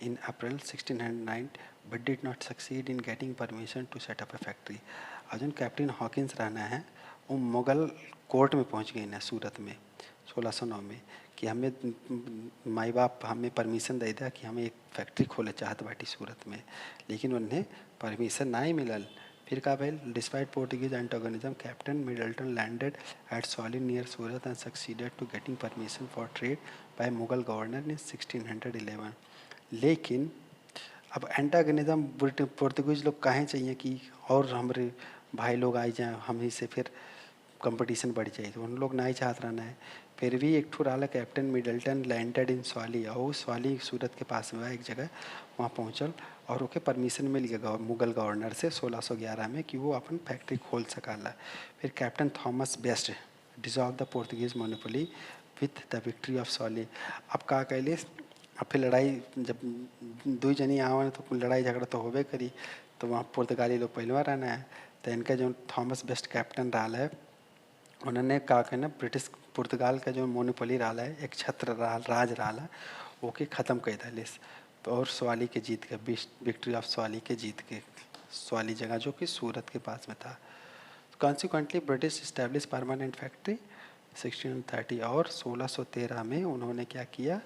in April 1609 but did not succeed in getting permission to set up a factory। और जो कैप्टन हॉकिंस रहना है वो मुगल कोर्ट में पहुंच गए ना सूरत में 1609 में, कि हमें माई बाप हमें परमिशन दे दिया कि हमें एक फैक्ट्री खोले चाहत बाटी सूरत में, लेकिन उन्हें परमिशन ना ही मिलल। फिर का भाई, despite Portuguese antagonism captain Middleton landed at Swally near Surat and succeeded to getting permission for trade by Mughal governor in 1611। लेकिन अब एंटागनिज्म पोर्तुगीज लोग काहे चाहिए कि और हमारे भाई लोग आ जाए, हम ही से फिर कंपटीशन बढ़ जाए, तो उन लोग ना ही चाहत रहना है। फिर भी एक ठुर आला captain Middleton landed in Swally, और स्वाली सूरत के पास में एक जगह, वहाँ पहुँचल और ओके परमिशन मिल गया मुगल गवर्नर से 1611 में कि वो अपन फैक्ट्री खोल सकाला। फिर captain Thomas best dissolve the Portuguese monopoly with the victory of Swally. अब का कैले, अब फिर लड़ाई जब दो जनी आवन तो लड़ाई झगड़ा तो होबे करी, तो वहाँ पुर्तगाली लोग पहलवा रहना है। तो इनका जो थॉमस बेस्ट कैप्टन रहा है, उन्होंने का कहना ब्रिटिश पुर्तगाल का जो मोनोपोली रहा है, एक छत्र राज रहा है, वो के ख़त्म कर दिलिस, और स्वाली के जीत के, विक्ट्री ऑफ स्वाली के जीत के, स्वाली जगह जो कि सूरत के पास में था। Consequently British establish permanent factory 1630, और 1613 में उन्होंने क्या किया,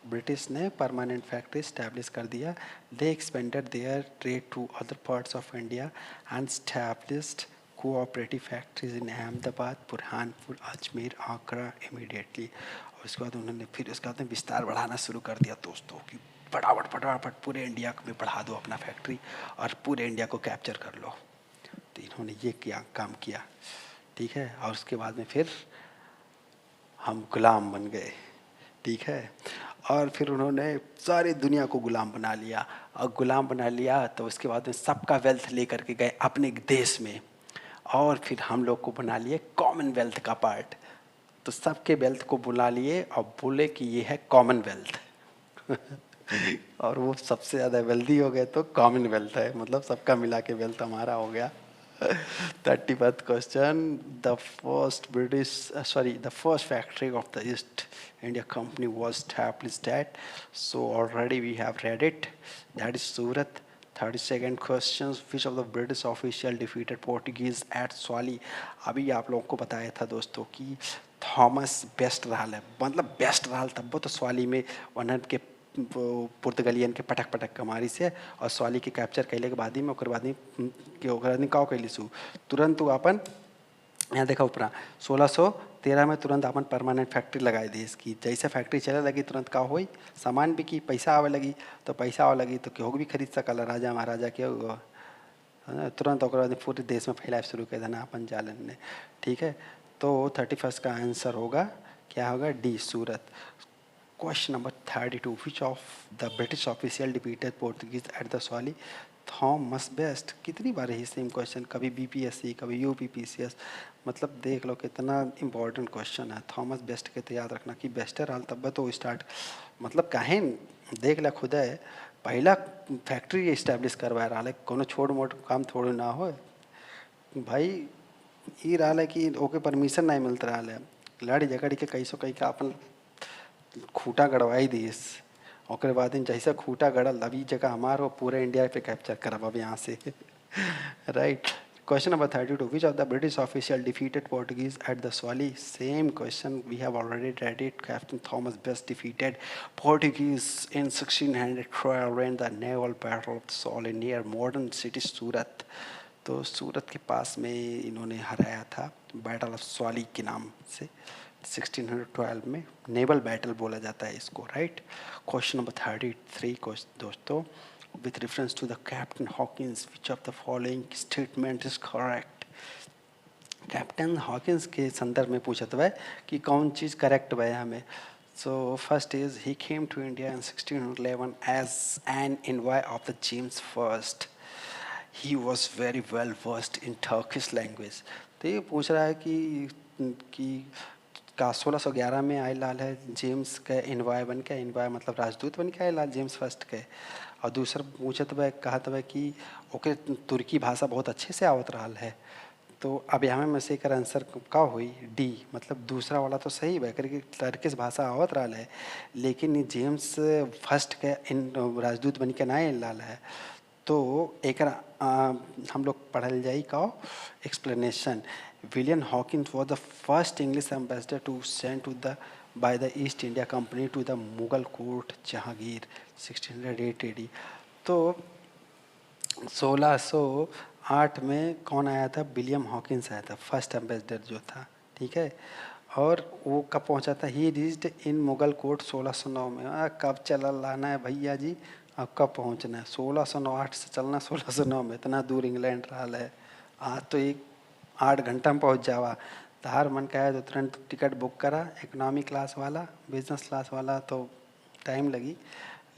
ब्रिटिश ने परमानेंट फैक्ट्री इस्टेब्लिश कर दिया। They expanded their trade to other parts of India and established cooperative factories in Ahmedabad, Burhanpur, Ajmer, Agra immediately. और उसके बाद उन्होंने फिर उसके बाद विस्तार बढ़ाना शुरू कर दिया दोस्तों, कि फटाफट फटाफट पूरे इंडिया में बढ़ा दो अपना फैक्ट्री और पूरे इंडिया को कैप्चर कर लो। तो इन्होंने ये किया, काम किया। ठीक है, और उसके बाद में फिर हम गुलाम बन गए। ठीक है, और फिर उन्होंने सारी दुनिया को गुलाम बना लिया, और गुलाम बना लिया तो उसके बाद में सबका वेल्थ लेकर के गए अपने देश में, और फिर हम लोग को बना लिए कॉमनवेल्थ का पार्ट। तो सबके वेल्थ को बुला लिए और बोले कि ये है कॉमनवेल्थ और वो सबसे ज़्यादा वेल्दी हो गए तो कॉमनवेल्थ है, मतलब सबका मिला के वेल्थ हमारा हो गया। 31st question, the first factory of the East India Company was established at, so already we have read it, that is Surat। 32nd question, which of the British official defeated Portuguese at Swali। अभी आप लोगों को बताया था दोस्तों कि थॉमस बेस्ट रहा है, मतलब बेस्ट रहा तब वो तो स्वाली में उन्हन के पुर्तगालियन के पटक पटक कमारी से और स्वाली के कैप्चर कैले के बाद ही में ओकर बाद ही का कैलिसु तुरंत वो अपन यहाँ देखा ऊपरा 1613 में तुरंत अपन परमानेंट फैक्ट्री लगाई दी इसकी। जैसे फैक्ट्री चले लगी तुरंत का हुई, सामान बिकी, पैसा आवे लगी, तो पैसा आवे लगी तो केहू भी खरीद सकल, राजा महाराजा के हुआ है ना, तुरंत ओकरे बाद पूरे देश में फैलाए शुरू कर देना अपन जालन ने। ठीक है, तो 31 का आंसर होगा, क्या होगा, D, Surat. Question number 32, which of the British official defeated Portuguese at the सॉली Thomas best. कितनी बार है सेम क्वेश्चन, कभी बीपीएससी कभी यूपीपीसीएस, मतलब देख लो कितना इंपॉर्टेंट क्वेश्चन है। थॉमस बेस्ट के तो याद रखना कि बेस्टर हाल तब तो स्टार्ट, मतलब काहे देख ला खुद है, पहला फैक्ट्री इस्टेब्लिश करवा रहा है, कोनो छोट मोट काम थोड़े ना हो भाई। ये रहा है कि ओके परमिशन नहीं मिलता रहा है, लड़ी झगड़ के कैसो कहीं का अपन खूटा गड़वाई दिस, ओकरे बाद इन जैसा खूटा गड़ल अभी जगह हमार हो पूरे इंडिया पे कैप्चर करब अब यहाँ से right. Question number 32, which of the British official defeated Portuguese at the Swally. Same question we have already read it. Captain Thomas Best defeated Portuguese in 1612 when the naval battle of Soli near modern city सूरत। तो सूरत के पास में इन्होंने हराया था बैटल ऑफ स्वाली के नाम से, 1612 में नेवल बैटल बोला जाता है इसको, राइट। क्वेश्चन नंबर 33 दोस्तों, with reference to the captain Hawkins which of the following statement is correct. Captain Hawkins के संदर्भ में पूछा था कि कौन चीज़ करेक्ट है हमें। So first is he came to India in 1611 as an envoy of the James first. He was very well versed in Turkish language. तो ये पूछ रहा है कि का 1611 में आए लाल है जेम्स के इन्वाय बन के, इन्वाय मतलब राजदूत बन के आए लाल जेम्स फर्स्ट के। और दूसरा पूछत वह कहा था कि ओके तुर्की भाषा बहुत अच्छे से आवत रहा है। तो अब यहाँ में से एक आंसर का हुई डी, मतलब दूसरा वाला तो सही है करके टर्किश भाषा आवत रहा है, लेकिन जेम्स फर्स्ट के इन राजदूत बन के ना लाल है। तो एक हम लोग पढ़ल जाई का explanation. William Hawkins was the first English ambassador to send to the by the East India Company to the Mughal court Jahangir 1608 AD। तो 1608 में कौन आया था, विलियम हॉकिंस आया था, फर्स्ट एम्बेसडर जो था, ठीक है। और वो कब पहुंचा था, ही रीच्ड इन मुगल कोर्ट 1609 में। कब चला लाना है भैया जी, अब कब पहुंचना है, 1608 से चलना 1609 में, इतना दूर इंग्लैंड रहा है। आज तो एक 8 घंटा में पहुंच जावा। तहार मन का है तो तुरंत टिकट बुक करा, इकोनॉमी क्लास वाला, बिजनेस क्लास वाला तो टाइम लगी,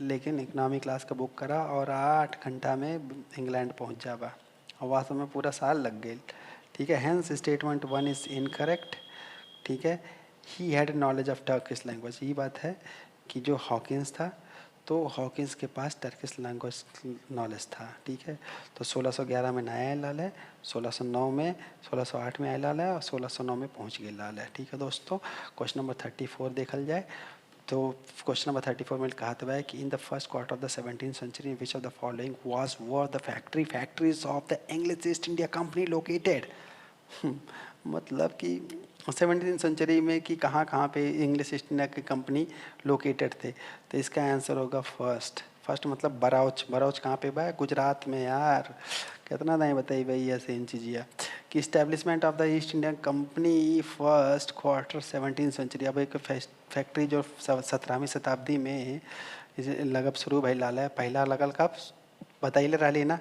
लेकिन इकोनॉमी क्लास का बुक करा और 8 घंटा में इंग्लैंड पहुंच जावा, और वास्तव में पूरा साल लग गई। ठीक है, हेंस स्टेटमेंट 1 इज़ इनकरेक्ट। ठीक है, he had knowledge of Turkish language. ये बात है कि जो हॉकिंस था तो हॉकिंस के पास टर्किश लैंग्वेज नॉलेज था। ठीक है, तो 1611 में नया लाल है, 1609 में, 1608 में आया लाल है और 1609 में पहुंच गई लाल है। ठीक है दोस्तों, क्वेश्चन नंबर 34 देखल जाए तो क्वेश्चन नंबर 34 में कहा था कि in the first quarter of the 17th century which of the following was were the factories of the English East India company located. मतलब कि 17th सेंचुरी में कि कहाँ कहाँ पे इंग्लिश ईस्ट इंडिया की कंपनी लोकेटेड थे। तो इसका आंसर होगा फर्स्ट। फर्स्ट मतलब बरौच। बरौच कहाँ पे बा, गुजरात में यार। कितना नहीं बताई भाई ऐसे इन चीज़िया कि establishment of the East Indian company first quarter 17th century. अब एक फैक्ट्री जो 17वीं शताब्दी में लगब शुरू भइल है, पहला लगल कब बताइले रही ना,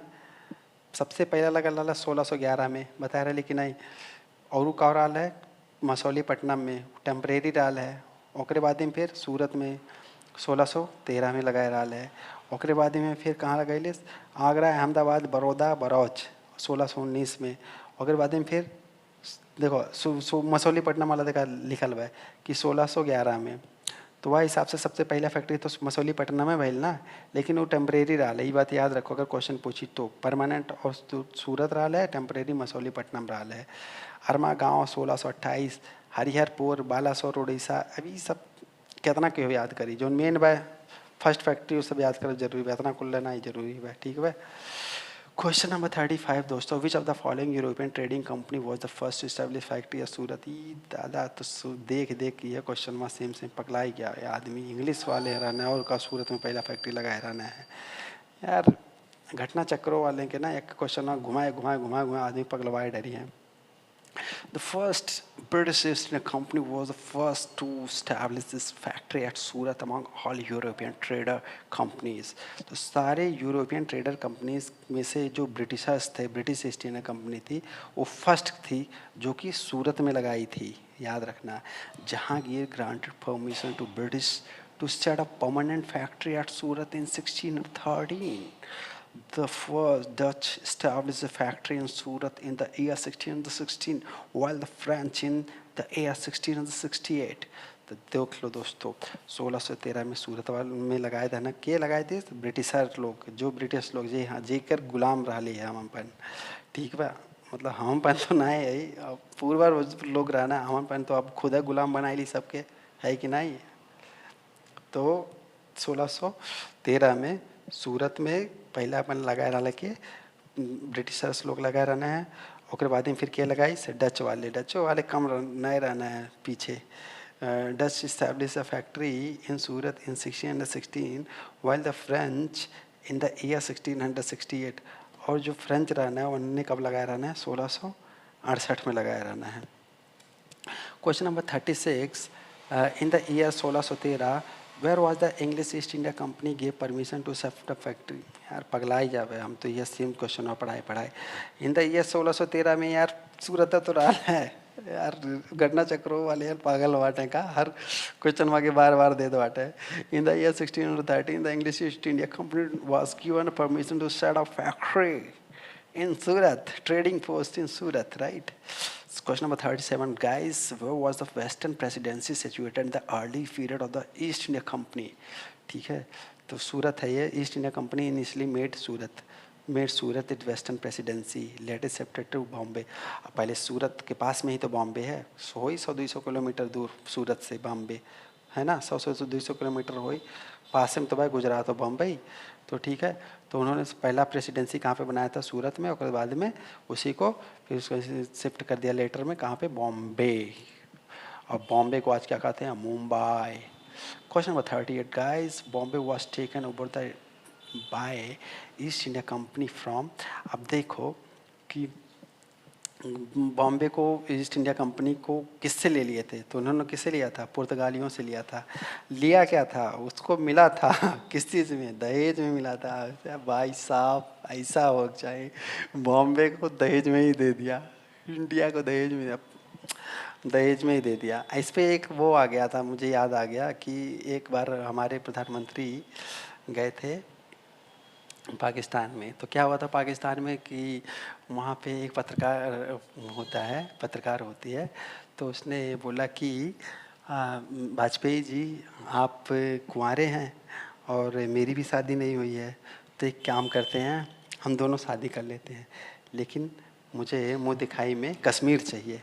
सबसे पहला लगल रहा 1611 में, बता रहे कि नहीं। और का रहा है मसौलीपट्टनम में, टेम्परेरी रहा है। ओकरे बाद में फिर सूरत में 1613 में लगाए रहा है। ओकरे बाद में फिर कहाँ लगैले, आगरा, अहमदाबाद, बड़ौदा, बरौच 1619 में। ओकरे बाद में फिर देखो मसौलीपट्टनम वाला देखा लिखल बा कि 1611 में। तो वह हिसाब से सबसे पहला फैक्ट्री तो मसौलीपट्टनम में भइल ना, लेकिन वो टेम्परेरी रहा है। ये बात याद रखो अगर क्वेश्चन पूछी तो। परमानेंट और सूरत रहा है, टेम्परेरी मसौलीपट्टनम रहा है। अरमा गाँव 1628, हरिहरपुर, बालासोर उड़ीसा। अभी सब कितना क्यों याद करी, जो मेन बा फर्स्ट फैक्ट्री वो सब याद कर जरूरी है, इतना कुल लेना ही जरूरी है। ठीक है। क्वेश्चन नंबर 35 दोस्तों, which of the following European trading company was the first establish factory of Surat. ई दादा तो देख देख ये क्वेश्चन में सेम पगला ही गया आदमी। इंग्लिश वाले रहना और का सूरत में पहला फैक्ट्री लगाए रहना है यार। घटना चक्रों वाले के ना एक क्वेश्चन घुमाए घुमाए घुमाए घुमाए आदमी पगलवाए डरी हैं। The first British East India Company was the first to establish this factory at Surat among all European trader companies. तो सारे यूरोपियन ट्रेडर कंपनीज में से जो ब्रिटिशर्स थे, ब्रिटिश ईस्ट इंडिया कंपनी थी, वो फर्स्ट थी जो कि सूरत में लगाई थी. याद रखना, Jahangir granted permission to British to set up permanent factory at Surat in 1613. The first Dutch established a factory in Surat in the year 1616, while the French in the year 1668. तो देख लो दोस्तों, 1613 में सूरत वाल में लगाए थे ना, के लगाए थे ब्रिटिशर लोग, जो ब्रिटिश लोग जी हाँ जेकर गुलाम रह लिए हम अपन. ठीक बा, मतलब हम पन तो ना है, अब पूर्वर लोग रहना, हम पन तो अब खुद गुलाम बनाए ली सबके, है कि नहीं. तो 1613 में सूरत में पहला अपन लगाए रहा के ब्रिटिशर्स लोग लगाए रहना है. और बाद में फिर क्या लगाई से डच वाले कम नहीं रहना है पीछे. Dutch establish a factory in Surat in 1616 while the French in the year 1668. और जो फ्रेंच रहना है उन्होंने कब लगाया रहना है, 1668 में लगाया रहना है. Question number 36. In the year 1613 where was the English East India company gave permission to set up factory. यार पगला ही जावे हम तो, ये सेम क्वेश्चन और पढ़ाई. इन द ईयर 1613 में यार सूरत तो रहा है यार, घटना चक्रों वाले यार पागल बाटे का, हर क्वेश्चन वाके बार बार दे दो बाटे. In the year 1613 the English East India company was given permission to set up factory in Surat, trading post in Surat, right? Question number 37, guys, where was the Western Presidency situated in the early period of the East India Company? ठीक है, तो सूरत है ये. East India company initially made Surat it western presidency, later shifted to Bombay. पहले सूरत के पास में ही तो बॉम्बे है, सो ही 100-200 किलोमीटर दूर सूरत से बॉम्बे है ना, 100-200 किलोमीटर हो ही पास में तो भाई गुजरात और बॉम्बे. तो ठीक है, तो उन्होंने पहला प्रेसिडेंसी कहाँ पे बनाया था, सूरत में. और बाद में उसी को फिर उसको शिफ्ट कर दिया लेटर में, कहाँ पे, बॉम्बे. और बॉम्बे को आज क्या कहते हैं, Mumbai. Question number 38, guys, Bombay was taken over the by East India company from. अब देखो कि बॉम्बे को ईस्ट इंडिया कंपनी को किससे ले लिए थे, तो उन्होंने किससे लिया था, पुर्तगालियों से लिया था. लिया क्या था, उसको मिला था किस चीज़ में, दहेज में मिला था. भाई साहब ऐसा हो चाहे, बॉम्बे को दहेज में ही दे दिया, इंडिया को दहेज में ही दे दिया. इस पे एक वो आ गया था, मुझे याद आ गया कि एक बार हमारे प्रधानमंत्री गए थे पाकिस्तान में. तो क्या हुआ था पाकिस्तान में कि वहाँ पे एक पत्रकार होती है. तो उसने बोला कि वाजपेयी जी आप कुंवारे हैं और मेरी भी शादी नहीं हुई है, तो एक काम करते हैं, हम दोनों शादी कर लेते हैं, लेकिन मुझे मुँह दिखाई में कश्मीर चाहिए.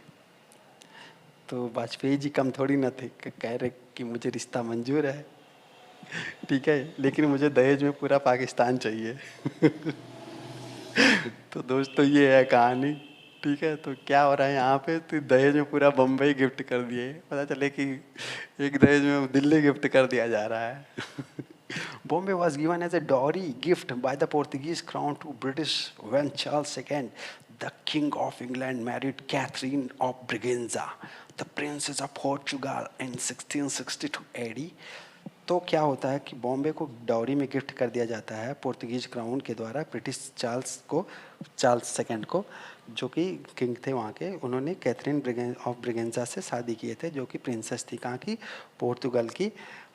तो वाजपेयी जी कम थोड़ी ना थे, कह रहे कि मुझे रिश्ता मंजूर है, ठीक है, लेकिन मुझे दहेज में पूरा पाकिस्तान चाहिए. तो दोस्तों ये है कहानी. ठीक है, तो क्या हो रहा है यहाँ पे, तो दहेज में पूरा बम्बई गिफ्ट कर दिए. पता चले कि एक दहेज में दिल्ली गिफ्ट कर दिया जा रहा है. Bombay was given as a dowry gift by the Portuguese crown to British when Charles second the king of England married Catherine of Braganza the princess of Portugal in 1662 AD. तो क्या होता है कि बॉम्बे को डाउरी में गिफ्ट कर दिया जाता है पोर्तुगीज क्राउन के द्वारा ब्रिटिश चार्ल्स सेकंड को, जो कि किंग थे वहाँ के. उन्होंने कैथरीन ऑफ ब्रिगेंजा से शादी किए थे, जो कि प्रिंसेस थी कहाँ की, पोर्तुगल की.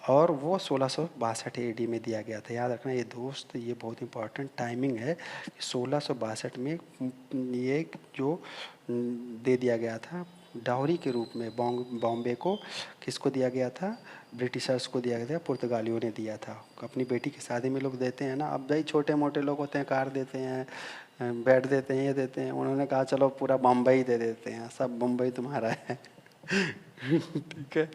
और वो 1662 AD में दिया गया था. याद रखना ये दोस्त, ये बहुत इंपॉर्टेंट टाइमिंग है. 1662 में ये जो दे दिया गया था डाउरी के रूप में बॉम्बे को, किसको दिया गया था, ब्रिटिशर्स को दिया गया था, पुर्तगालियों ने दिया था. अपनी बेटी की शादी में लोग देते हैं ना, अब भाई छोटे मोटे लोग होते हैं, कार देते हैं, बेड देते हैं, ये देते हैं. उन्होंने कहा चलो पूरा बम्बई दे देते हैं, सब बम्बई तुम्हारा है. ठीक है.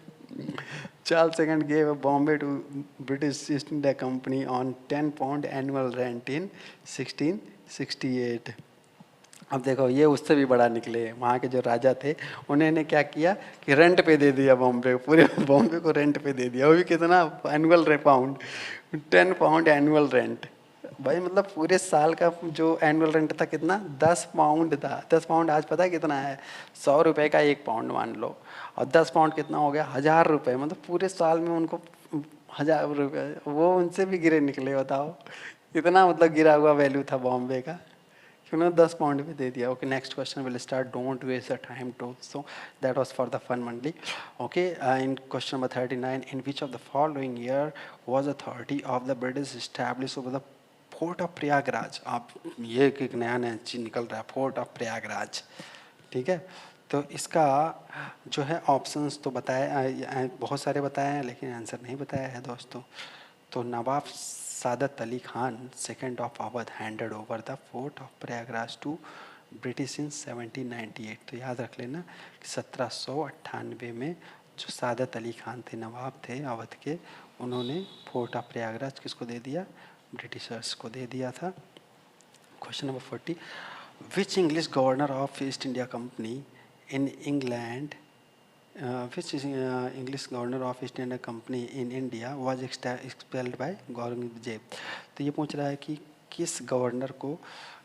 Charles II gave a Bombay to British East India Company on 10 pound annual rent in 1668. अब देखो ये उससे भी बड़ा निकले. वहाँ के जो राजा थे उन्होंने क्या किया कि रेंट पे दे दिया बॉम्बे को, पूरे बॉम्बे को रेंट पे दे दिया. वो भी कितना, annual pound, 10 pound annual rent. भाई मतलब पूरे साल का जो एनुअल रेंट था कितना, 10 पाउंड था। 10 पाउंड आज पता है कितना है? 100 रुपए का 1 पाउंड मान लो, और 10 पाउंड कितना हो गया, 1000 रुपए। मतलब पूरे साल में उनको 1000 रुपए, वो उनसे भी गिरे निकले, बताओ। इतना मतलब गिरा हुआ वैल्यू था बॉम्बे का कि उन्होंने 10 पाउंड में दे दिया। Okay, next question will start, don't waste the time to, so that was for the fun मंडली। Okay, in question number 39, in which of the following year was authority of the British establish over the fort of Prayagraj? आप ये एक नया नया चीज निकल रहा है, फोर्ट ऑफ प्रयागराज। ठीक है, तो इसका जो है ऑप्शंस तो बताए, बहुत सारे बताए हैं, लेकिन आंसर नहीं बताया है दोस्तों। तो Nawab Saadat Ali Khan second of Awadh handed over the fort of Prayagraj to British in 1798। तो याद रख लेना कि 1798 में जो सादत अली खान थे, नवाब थे अवध के, उन्होंने फोर्ट ऑफ प्रयागराज किसको दे दिया? ब्रिटिशर्स को दे दिया था। Question number 40, which English governor of East India company in England, which is English governor of East India Company in India was expelled by Aurangzeb? तो ये पूछ रहा है कि किस गवर्नर को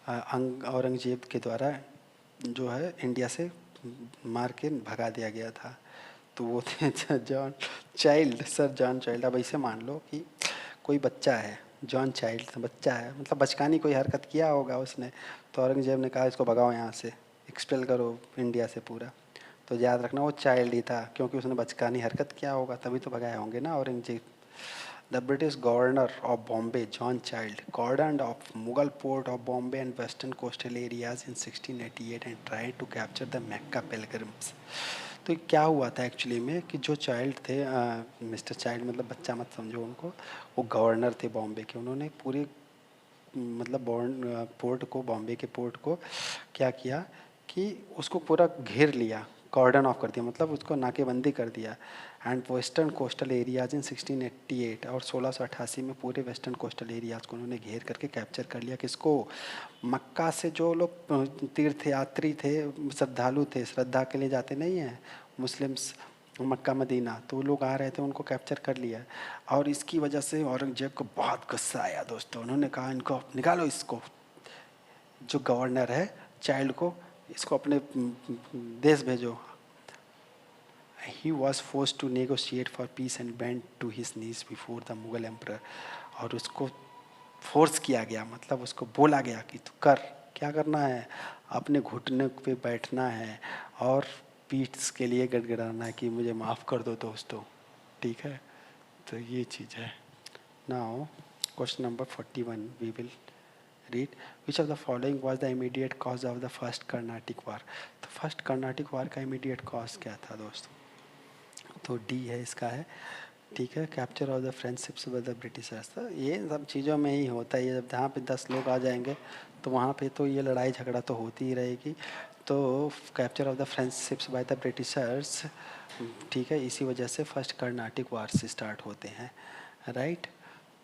औरंगजेब के द्वारा जो है इंडिया से मार के भगा दिया गया था? तो वो थे John child, sir John child. अब ऐसे मान लो कि कोई बच्चा है, जॉन चाइल्ड बच्चा है, मतलब बचकानी कोई हरकत किया होगा उसने, तो औरंगजेब ने कहा इसको भगाओ यहाँ से, एक्सपेल करो इंडिया से पूरा। तो याद रखना वो चाइल्ड ही था, क्योंकि उसने बचकानी हरकत किया होगा, तभी तो भगाए होंगे ना Aurangzeb. The British governor of Bombay John Child cordoned of Mughal port of Bombay and western coastal areas in 1688 and tried to capture the Mecca pilgrims. तो क्या हुआ था एक्चुअली में कि जो चाइल्ड थे, मिस्टर चाइल्ड मतलब बच्चा मत समझो उनको, वो गवर्नर थे बॉम्बे के। उन्होंने पूरे मतलब पोर्ट को, बॉम्बे के पोर्ट को क्या किया कि उसको पूरा घेर लिया, कॉर्डन ऑफ कर दिया, मतलब उसको नाकेबंदी कर दिया। And western coastal areas in 1688 और 1688 में पूरे वेस्टर्न कोस्टल एरियाज को उन्होंने घेर करके कैप्चर कर लिया। किसको? मक्का से जो लोग तीर्थ यात्री थे, श्रद्धालु थे, श्रद्धा के लिए जाते नहीं हैं मुस्लिम्स मक्का मदीना, तो वो लोग आ रहे थे, उनको कैप्चर कर लिया। और इसकी वजह से औरंगजेब को बहुत गुस्सा आया दोस्तों। उन्होंने कहा इनको निकालो, इसको जो गवर्नर है चाइल्ड को, इसको अपने देश भेजो। He was forced to negotiate for peace and bend to his knees before the Mughal emperor। और उसको फोर्स किया गया, मतलब उसको बोला गया कि तू कर, क्या करना है, अपने घुटने पे बैठना है और पीठ के लिए गड़गड़ाना है कि मुझे माफ़ कर दो दोस्तों। ठीक है, तो ये चीज़ है। Now question number 41 we will read, which of the following was the immediate cause of the first Carnatic war? तो फर्स्ट कर्नाटिक वार का इमीडिएट कॉज क्या था दोस्तों? तो डी है इसका है। ठीक है, capture of the friendships with the Britishers. तो ये सब चीज़ों में ही होता है, जब जहाँ पे 10 लोग आ जाएंगे तो वहाँ पे तो ये लड़ाई झगड़ा तो होती ही रहेगी। तो capture of the friendships by the Britishers, ठीक है, इसी वजह से फर्स्ट कर्नाटिक वार से स्टार्ट होते हैं, राइट।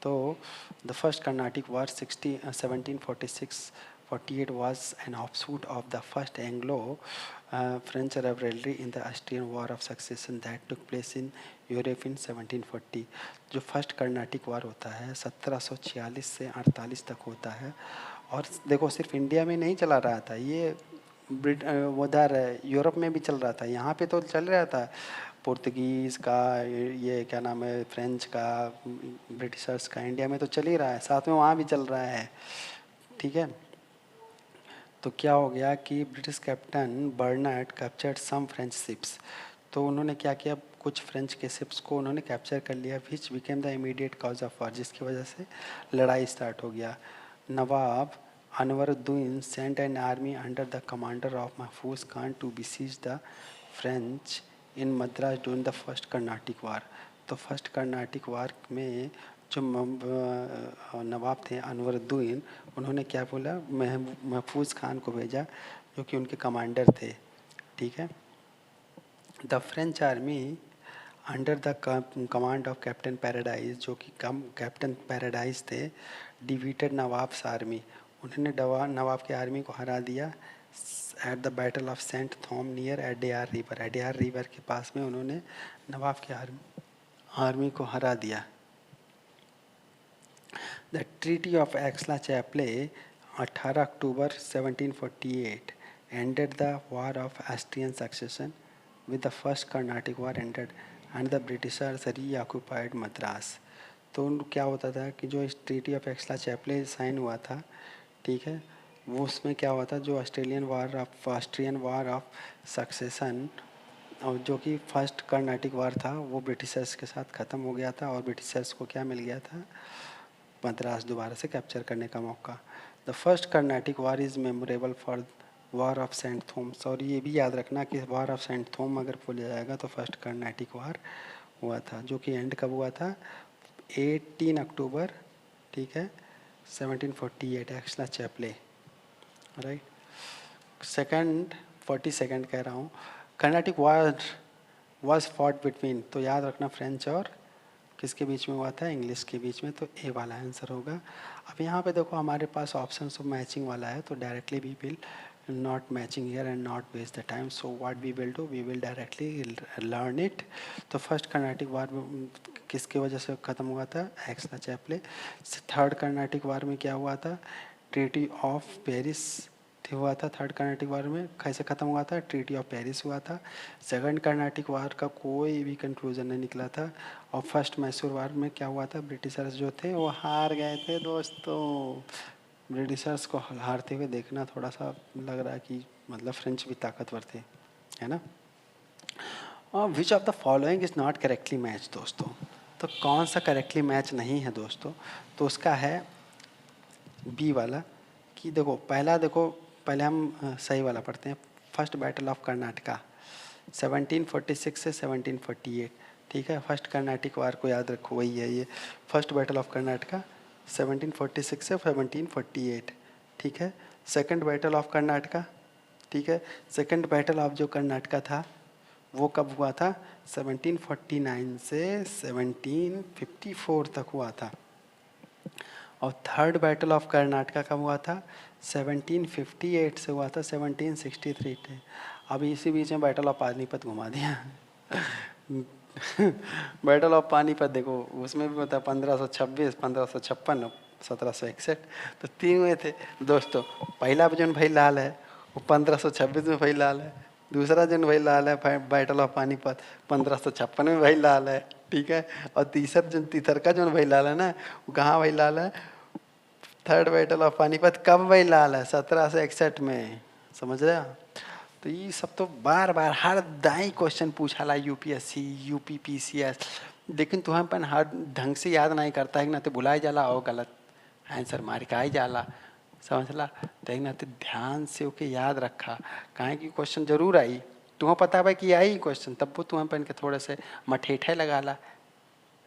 तो the first Carnatic war 1746-48 was an offshoot of the first Anglo-French rivalry in the Austrian War of Succession that took place in Europe in 1740। जो फर्स्ट कर्नाटिक वार होता है 1746 से 48 तक होता है। और देखो सिर्फ इंडिया में नहीं चला रहा था ये, उधर यूरोप में भी चल रहा था, यहाँ पे तो चल रहा था पुर्तगीज़ का, ये क्या नाम है, फ्रेंच का, ब्रिटिशर्स का, इंडिया में तो चल ही रहा है, साथ में वहाँ भी चल रहा है। ठीक है, तो क्या हो गया कि ब्रिटिश कैप्टन बर्नार्ड कैप्चर्ड सम फ्रेंच शिप्स। तो उन्होंने क्या किया, कुछ फ्रेंच के शिप्स को उन्होंने कैप्चर कर लिया, which became the immediate cause of war, जिसकी वजह से लड़ाई स्टार्ट हो गया। Nawab Anwaruddin sent an army under the commander of Mahfuz Khan to besiege the French in Madras during the first Carnatic war. तो फर्स्ट कर्नाटिक वार में जो नवाब थे अनवरुद्दीन, उन्होंने क्या बोला, महफूज खान को भेजा जो कि उनके कमांडर थे। ठीक है, the French army under the command of captain paradise, जो कि कैप्टन पैराडाइज थे, डिवीटेड नवाब्स आर्मी, उन्होंने नवाब की आर्मी को हरा दिया at the battle of Saint Thome near Adyar river. Adyar river के पास में उन्होंने नवाब की आर्मी को हरा दिया। The treaty of Aix-la-Chapelle 18 October 1748 ended the war of Austrian succession with the first Carnatic war ended and the Britishers reoccupied Madras. तो क्या होता था कि जो इस ट्रीटी ऑफ एक्सला चैपले साइन हुआ था, ठीक है, वो उसमें क्या हुआ था, जो ऑस्ट्रियन वार ऑफ सक्सेशन और जो कि फर्स्ट कर्नाटिक वार था वो ब्रिटिशर्स के साथ ख़त्म हो गया था और ब्रिटिशर्स को क्या मिल गया था, मद्रास दोबारा से कैप्चर करने का मौका. The first Carnatic war is memorable for war of Saint Thomas. और ये भी याद रखना कि वार ऑफ सेंट थॉम अगर बोला जाएगा तो फर्स्ट कर्नाटिक वार हुआ था, जो कि एंड कब हुआ था, 18 अक्टूबर, ठीक है, 1748 एक्सला चैपले, राइट. सेकंड 42 कह रहा हूँ. Carnatic war was fought between, तो याद रखना फ्रेंच और किसके बीच में हुआ था, इंग्लिश के बीच में, तो ए वाला आंसर होगा. अब यहाँ पे देखो हमारे पास ऑप्शन ऑफ मैचिंग वाला है, तो directly we will not matching here and not waste the time. So what we will do, we will directly learn it. तो फर्स्ट कर्नाटिक वार किसकी वजह से ख़त्म हुआ था, एक्सला चैपले. थर्ड कर्नाटिक वार में क्या हुआ था, ट्रीटी ऑफ पेरिस हुआ था. थर्ड कर्नाटिक वार में कैसे ख़त्म हुआ था, ट्रीटी ऑफ पेरिस हुआ था. सेकंड कर्नाटिक वार का कोई भी कंक्लूजन नहीं निकला था. और फर्स्ट मैसूर वार में क्या हुआ था, ब्रिटिशर्स जो थे वो हार गए थे दोस्तों. ब्रिटिशर्स को हारते हुए देखना थोड़ा सा लग रहा है कि मतलब फ्रेंच भी ताकतवर थे, है ना. और विच of the following is not correctly match दोस्तों, तो कौन सा करेक्टली मैच नहीं है दोस्तों, तो उसका है बी वाला. कि देखो पहले हम सही वाला पढ़ते हैं. फर्स्ट बैटल ऑफ कर्नाटका 1746 से 1748, ठीक है. फर्स्ट कर्नाटिक वार को याद रखो, वही है ये फर्स्ट बैटल ऑफ कर्नाटका 1746 से 1748, ठीक है. सेकंड बैटल ऑफ कर्नाटका, ठीक है. सेकंड बैटल ऑफ जो कर्नाटका था वो कब हुआ था, 1749 से 1754 तक हुआ था. और थर्ड बैटल ऑफ कर्नाटका कब हुआ था, 1758 से हुआ था 1763 थे. अभी इसी बीच में बैटल ऑफ पानीपत घुमा दिया. बैटल ऑफ पानीपत देखो उसमें भी होता है 1526, 1556, 1761, तो तीन हुए थे दोस्तों. पहला जो भाई लाल है वो 1526 में भाई लाल है. दूसरा जो भाई लाल है बैटल ऑफ पानीपत 1556 में भाई लाल है, ठीक है. और तीसर का जो भाई लाल है ना, वो कहाँ भाई लाल है, थर्ड बैटल ऑफ पानीपत कब भाई लाल है, 1761 में. समझ रहे हो. तो ये सब तो बार बार हर दाई क्वेश्चन पूछा ला यूपीएससी यूपीपीसीएस, लेकिन तुम्हें पन हर ढंग से याद नहीं करता है ना, तो बुलाए जाला और गलत आंसर मार के आई जाला. समझ ला. तो ना तो ध्यान से ओके याद रखा, कहें कि क्वेश्चन जरूर आई, तुम्हें पता भाई कि आई क्वेश्चन, तब वो तुम्हें पहन के थोड़े से मठेठे लगा ला.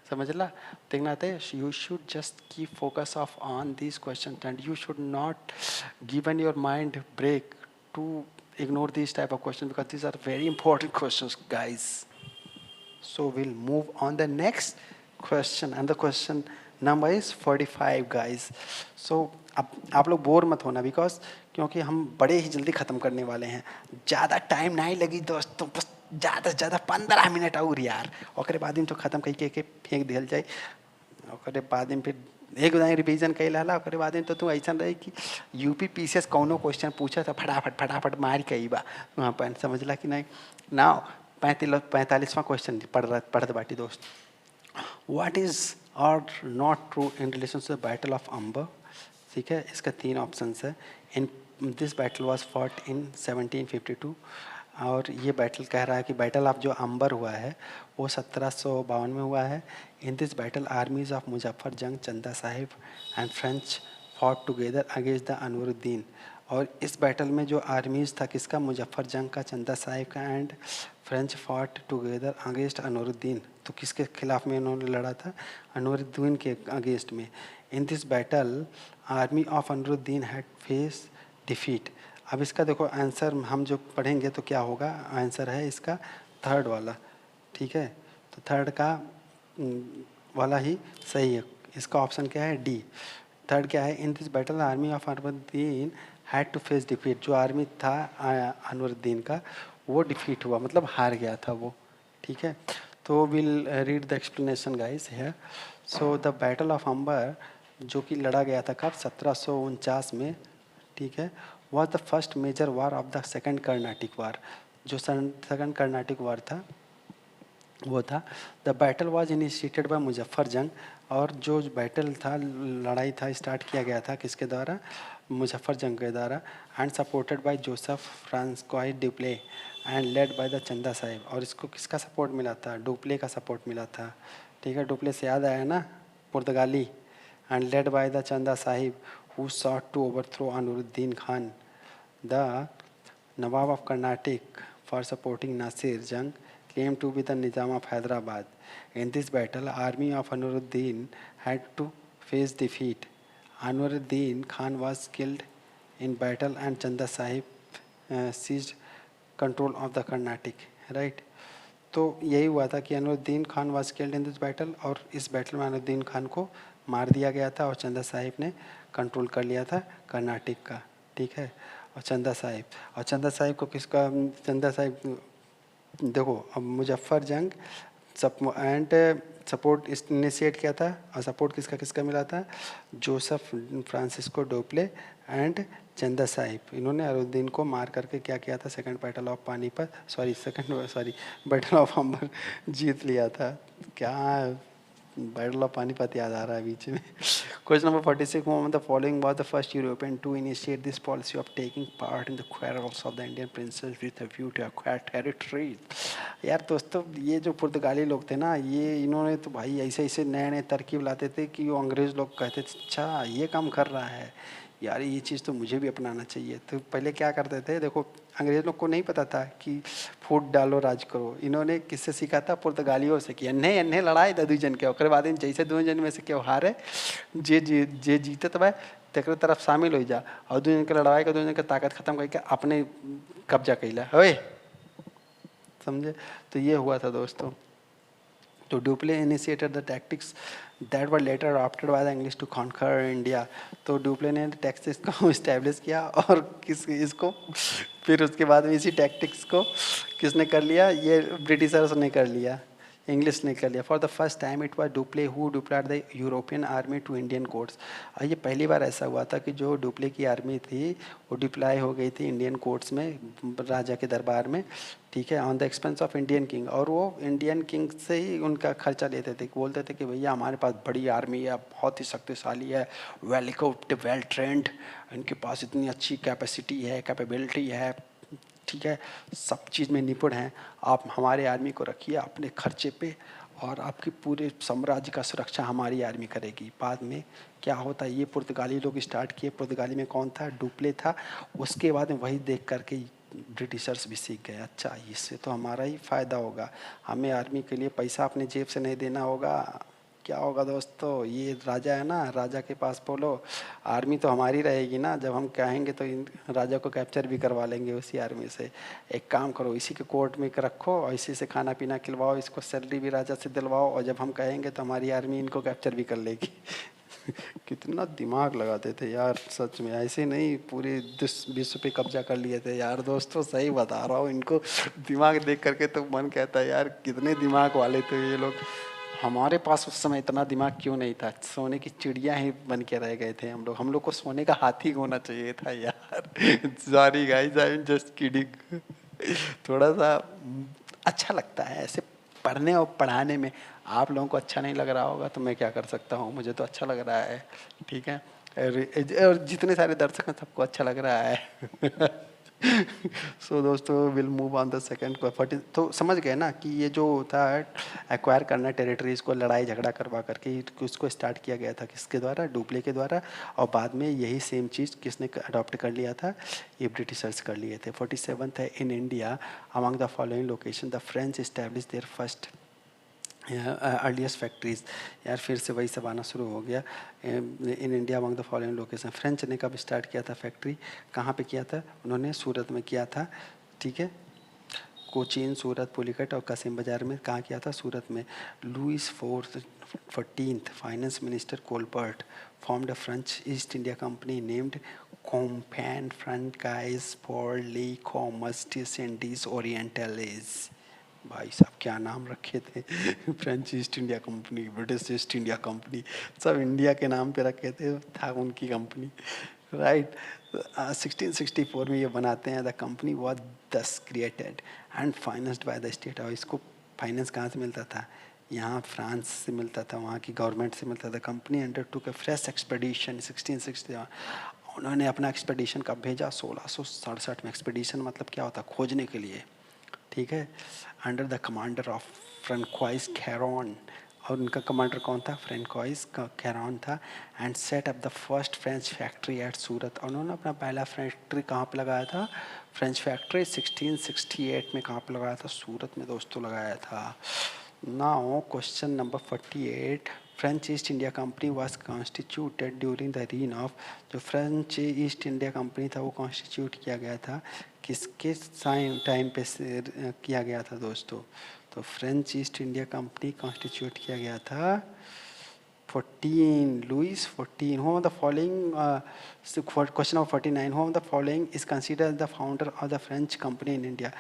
समझ ला. देखना थे, you should just keep focus off on this question and you should not given your mind break to ignore these type of questions because these are very important questions guys. So we'll move on the next question and the question number is 45 guys. So अब आप लोग बोर मत होना बिकॉज क्योंकि हम बड़े ही जल्दी ख़त्म करने वाले हैं. ज़्यादा टाइम नहीं लगी दोस्तों, बस ज़्यादा से ज़्यादा 15 मिनट और यार, और बाद में तो ख़त्म कही के फेंक दिया जाए. और बाद में फिर एक उदाहरण रिवीजन कई लाला, और बाद में तो तू ऐसा रही कि यूपी पीसीएस कौनो क्वेश्चन पूछा था फटाफट मार कई बा वहाँ पर. समझला कि नहीं. नाउ 45वां क्वेश्चन पढ़ बाटी दोस्त. व्हाट इज और not true in relation to the battle of Ambur. ठीक है, इसका 3 ऑप्शन है. In this battle was fought in 1752. और ये बैटल कह रहा है कि बैटल ऑफ जो अंबर हुआ है वो 1752 में हुआ है. In this battle आर्मीज of Muzaffar जंग, चंदा Sahib and French fought together against the Anwaruddin. और इस बैटल में जो आर्मीज था किसका, मुजफ्फर जंग का, चंदा साहिब का and French fought together against Anwaruddin. तो किसके खिलाफ में उन्होंने लड़ा था, अनवरुद्दीन के अगेंस्ट में. इन this battle army of Anwaruddin had face defeat. अब इसका देखो आंसर हम जो पढ़ेंगे तो क्या होगा, आंसर है इसका थर्ड वाला. ठीक है, तो थर्ड का वाला ही सही है. इसका ऑप्शन क्या है, डी. थर्ड क्या है, in this battle army of Anwaruddin had to face defeat. जो आर्मी था अनवरुद्दीन का वो डिफीट हुआ, मतलब हार गया था वो. ठीक है, तो will read the explanation guys here. So the battle of Ambur जो कि लड़ा गया था कब, 1749 में, ठीक है। Was the first major war of the second Carnatic war. जो सेकेंड कर्नाटिक वार था वो था, the battle was initiated by Muzaffar Jung. और जो बैटल था, लड़ाई था, स्टार्ट किया गया था किसके द्वारा, मुजफ्फर जंग के द्वारा, and supported by Joseph François Dupleix and led by the Chanda Sahib. और इसको किसका सपोर्ट मिला था, डुप्ले का सपोर्ट मिला था, ठीक है। डुप्ले से याद आया ना, पुर्तगाली, and led by the Chanda Sahib who sought to overthrow Anuruddin Khan, the Nawab of Carnatic, for supporting Nasir Jung claimed to be the Nizam of Hyderabad. In this battle, army of Anuruddin had to face defeat. Anuruddin Khan was killed in battle and Chanda Sahib seized control of the Carnatic. Right? तो यही हुआ था कि Anwaruddin Khan was killed in this battle, और इस बैटल में अनुरुद्दीन खान को मार दिया गया था और चंदा साहिब ने कंट्रोल कर लिया था कर्नाटक का, ठीक है। और चंदा साहिब को किसका, चंदा साहिब देखो, अब मुजफ्फर जंग एंड सपोर्ट इनिशिएट किया था, और सपोर्ट किसका किसका मिला था, जोसेफ फ्रांसिस्को डोपले एंड चंदा साहिब। इन्होंने अरुद्दीन को मार करके क्या किया था, second battle of Panipat, sorry battle of Ambur जीत लिया था। क्या बैटल ऑफ पानीपत याद आ रहा है बीच में। क्वेश्चन नंबर 46, मोहम्मद the following was the first European to initiate this policy of taking part in the quarrels of the Indian princes with a view to acquire territory. यार दोस्तों, ये जो पुर्तगाली लोग थे ना, ये इन्होंने तो भाई ऐसे ऐसे नए नए तरकीब लाते थे कि वो अंग्रेज़ लोग कहते थे अच्छा ये काम कर रहा है यार, ये चीज़ तो मुझे भी अपनाना चाहिए। तो पहले क्या करते थे, देखो अंग्रेज़ लोग को नहीं पता था कि फूट डालो राज करो। इन्होंने किससे सीखा था, पुर्तगालियों से, कि अन्हे अन्हे लड़ाई द दुजन के, ओकर बाद जैसे दुजन में से क्यों हारे, जे जीतत बा तेकर तरफ शामिल हो जा, और दुजन के लड़ाई का दुजन के ताकत खत्म करके अपने कब्जा कैला होए, समझे। तो ये हुआ था दोस्तों। तो Dupleix initiated the tactics that were later adopted by the English to conquer India। तो डुप्ले ने टैक्टिक्स को इस्टेब्लिश किया, और इसको फिर उसके बाद में इसी टैक्टिक्स को किसने कर लिया, ये ब्रिटिशर्स ने कर लिया, इंग्लिश ने कर लिया। For the first time it was Dupleix who deployed the European army to Indian courts. और ये पहली बार ऐसा हुआ था कि जो डुप्ले की आर्मी थी वो डिप्लॉय हो गई थी इंडियन कोर्ट्स में, राजा के दरबार में, ठीक है, on the expense of Indian king. और वो इंडियन किंग से ही उनका खर्चा लेते थे, बोलते थे कि भैया हमारे पास बड़ी आर्मी है, बहुत ही शक्तिशाली है, वेल इक्विप्ड, वेल ट्रेंड, इनके पास इतनी अच्छी कैपेसिटी है, कैपेबिलिटी है, ठीक है, सब चीज़ में निपुण हैं, आप हमारे आर्मी को रखिए अपने खर्चे पे, और आपकी पूरे साम्राज्य का सुरक्षा हमारी आर्मी करेगी। बाद में क्या होता है, ये पुर्तगाली लोग स्टार्ट किए, पुर्तगाली में कौन था, डुप्ले था। उसके बाद में वही देख करके ब्रिटिशर्स भी सीख गए, अच्छा इससे तो हमारा ही फ़ायदा होगा, हमें आर्मी के लिए पैसा अपने जेब से नहीं देना होगा। क्या होगा दोस्तों, ये राजा है ना, राजा के पास बोलो आर्मी तो हमारी रहेगी ना, जब हम कहेंगे तो इन राजा को कैप्चर भी करवा लेंगे उसी आर्मी से। एक काम करो, इसी के कोर्ट में रखो और इसी से खाना पीना खिलवाओ, इसको सैलरी भी राजा से दिलवाओ, और जब हम कहेंगे तो हमारी आर्मी इनको कैप्चर भी कर लेगी। कितना दिमाग लगाते थे यार, सच में ऐसे नहीं पूरे विश्व पे कब्जा कर लिए थे यार दोस्तों, सही बता रहा हूँ। इनको दिमाग देख करके तो मन कहता है यार कितने दिमाग वाले थे ये लोग। हमारे पास उस समय इतना दिमाग क्यों नहीं था, सोने की चिड़िया ही बन के रह गए थे हम लोग को सोने का हाथी होना चाहिए था यार। Sorry guys, I am just kidding. थोड़ा सा अच्छा लगता है ऐसे पढ़ने और पढ़ाने में। आप लोगों को अच्छा नहीं लग रहा होगा तो मैं क्या कर सकता हूँ, मुझे तो अच्छा लग रहा है, ठीक है। और जितने सारे दर्शक हैं सबको अच्छा लग रहा है। सो दोस्तों will move on the second question. तो समझ गए ना कि ये जो होता है एक्वायर करना टेरिटरीज को, लड़ाई झगड़ा करवा करके उसको स्टार्ट किया गया था किसके द्वारा, डुप्ले के द्वारा। और बाद में यही सेम चीज़ किसने अडॉप्ट कर लिया था, ये ब्रिटिशर्स कर लिए थे। 47 है, in India among the following location the French establish there first earliest factories. यार फिर से वही सब आना शुरू हो गया। In India among the following location, French ने कब स्टार्ट किया था फैक्ट्री, कहाँ पे किया था, उन्होंने सूरत में किया था, ठीक है। कोचीन, सूरत, पुलिकट और कासिम बाजार में कहाँ किया था, सूरत में। Louis 14th finance minister Colbert formed a French East India Company named Compagnie Francaise pour les Commerces Indies Orientales। भाई साहब क्या नाम रखे थे French East India company, British east India company, सब इंडिया के नाम पे रखे थे, था उनकी कंपनी, राइट। 1664 में ये बनाते हैं। द कंपनी वॉज दस created and financed by the state. और इसको फाइनेंस कहाँ से मिलता था? यहाँ फ्रांस से मिलता था, वहाँ की गवर्नमेंट से मिलता था। Company under to A fresh expedition 1660। उन्होंने अपना एक्सपेडिशन कब भेजा? 1667 में। एक्सपेडिशन मतलब क्या होता है? खोजने के लिए, ठीक है। Under the commander of François Caron. और उनका कमांडर कौन था? फ्रेंकॉइस कैरॉन था। And set up the first French factory at Surat. और उन्होंने अपना पहला फैक्ट्री कहाँ पे लगाया था? फ्रेंच फैक्ट्री 1668 में कहाँ पे लगाया था? सूरत में दोस्तों लगाया था। Now question number 48। French East India company was constituted during the reign of. जो फ्रेंच ईस्ट इंडिया कंपनी था वो कॉन्स्टिट्यूट किया गया था किसके टाइम पे किया गया था दोस्तों? तो French East India company constitute किया गया था 14 Louis 14। Whom the following question of 49, whom the following is considered the founder of the French company in India?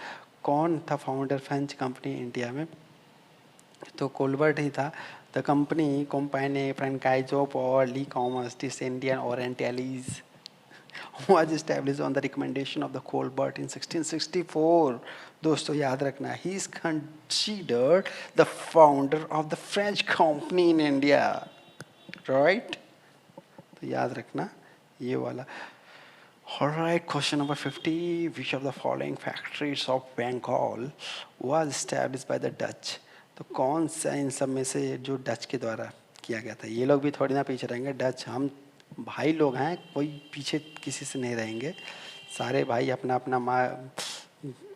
कौन था फाउंडर फ्रेंच कंपनी इंडिया में? तो कोलबर्ट ही था। The company company française for le commerce des Indian orientales was established on the recommendation of the Colbert in 1664। दोस्तों याद रखना, he is considered the founder of the French company in India, right? तो याद रखना ये वाला। Alright, question number 50. Which of the following factories of Bengal was established by the Dutch? तो कौन सा इन सब में से जो डच के द्वारा किया गया था? ये लोग भी थोड़ी ना पीछे रहेंगे, डच हम भाई लोग हैं, कोई पीछे किसी से नहीं रहेंगे, सारे भाई अपना अपना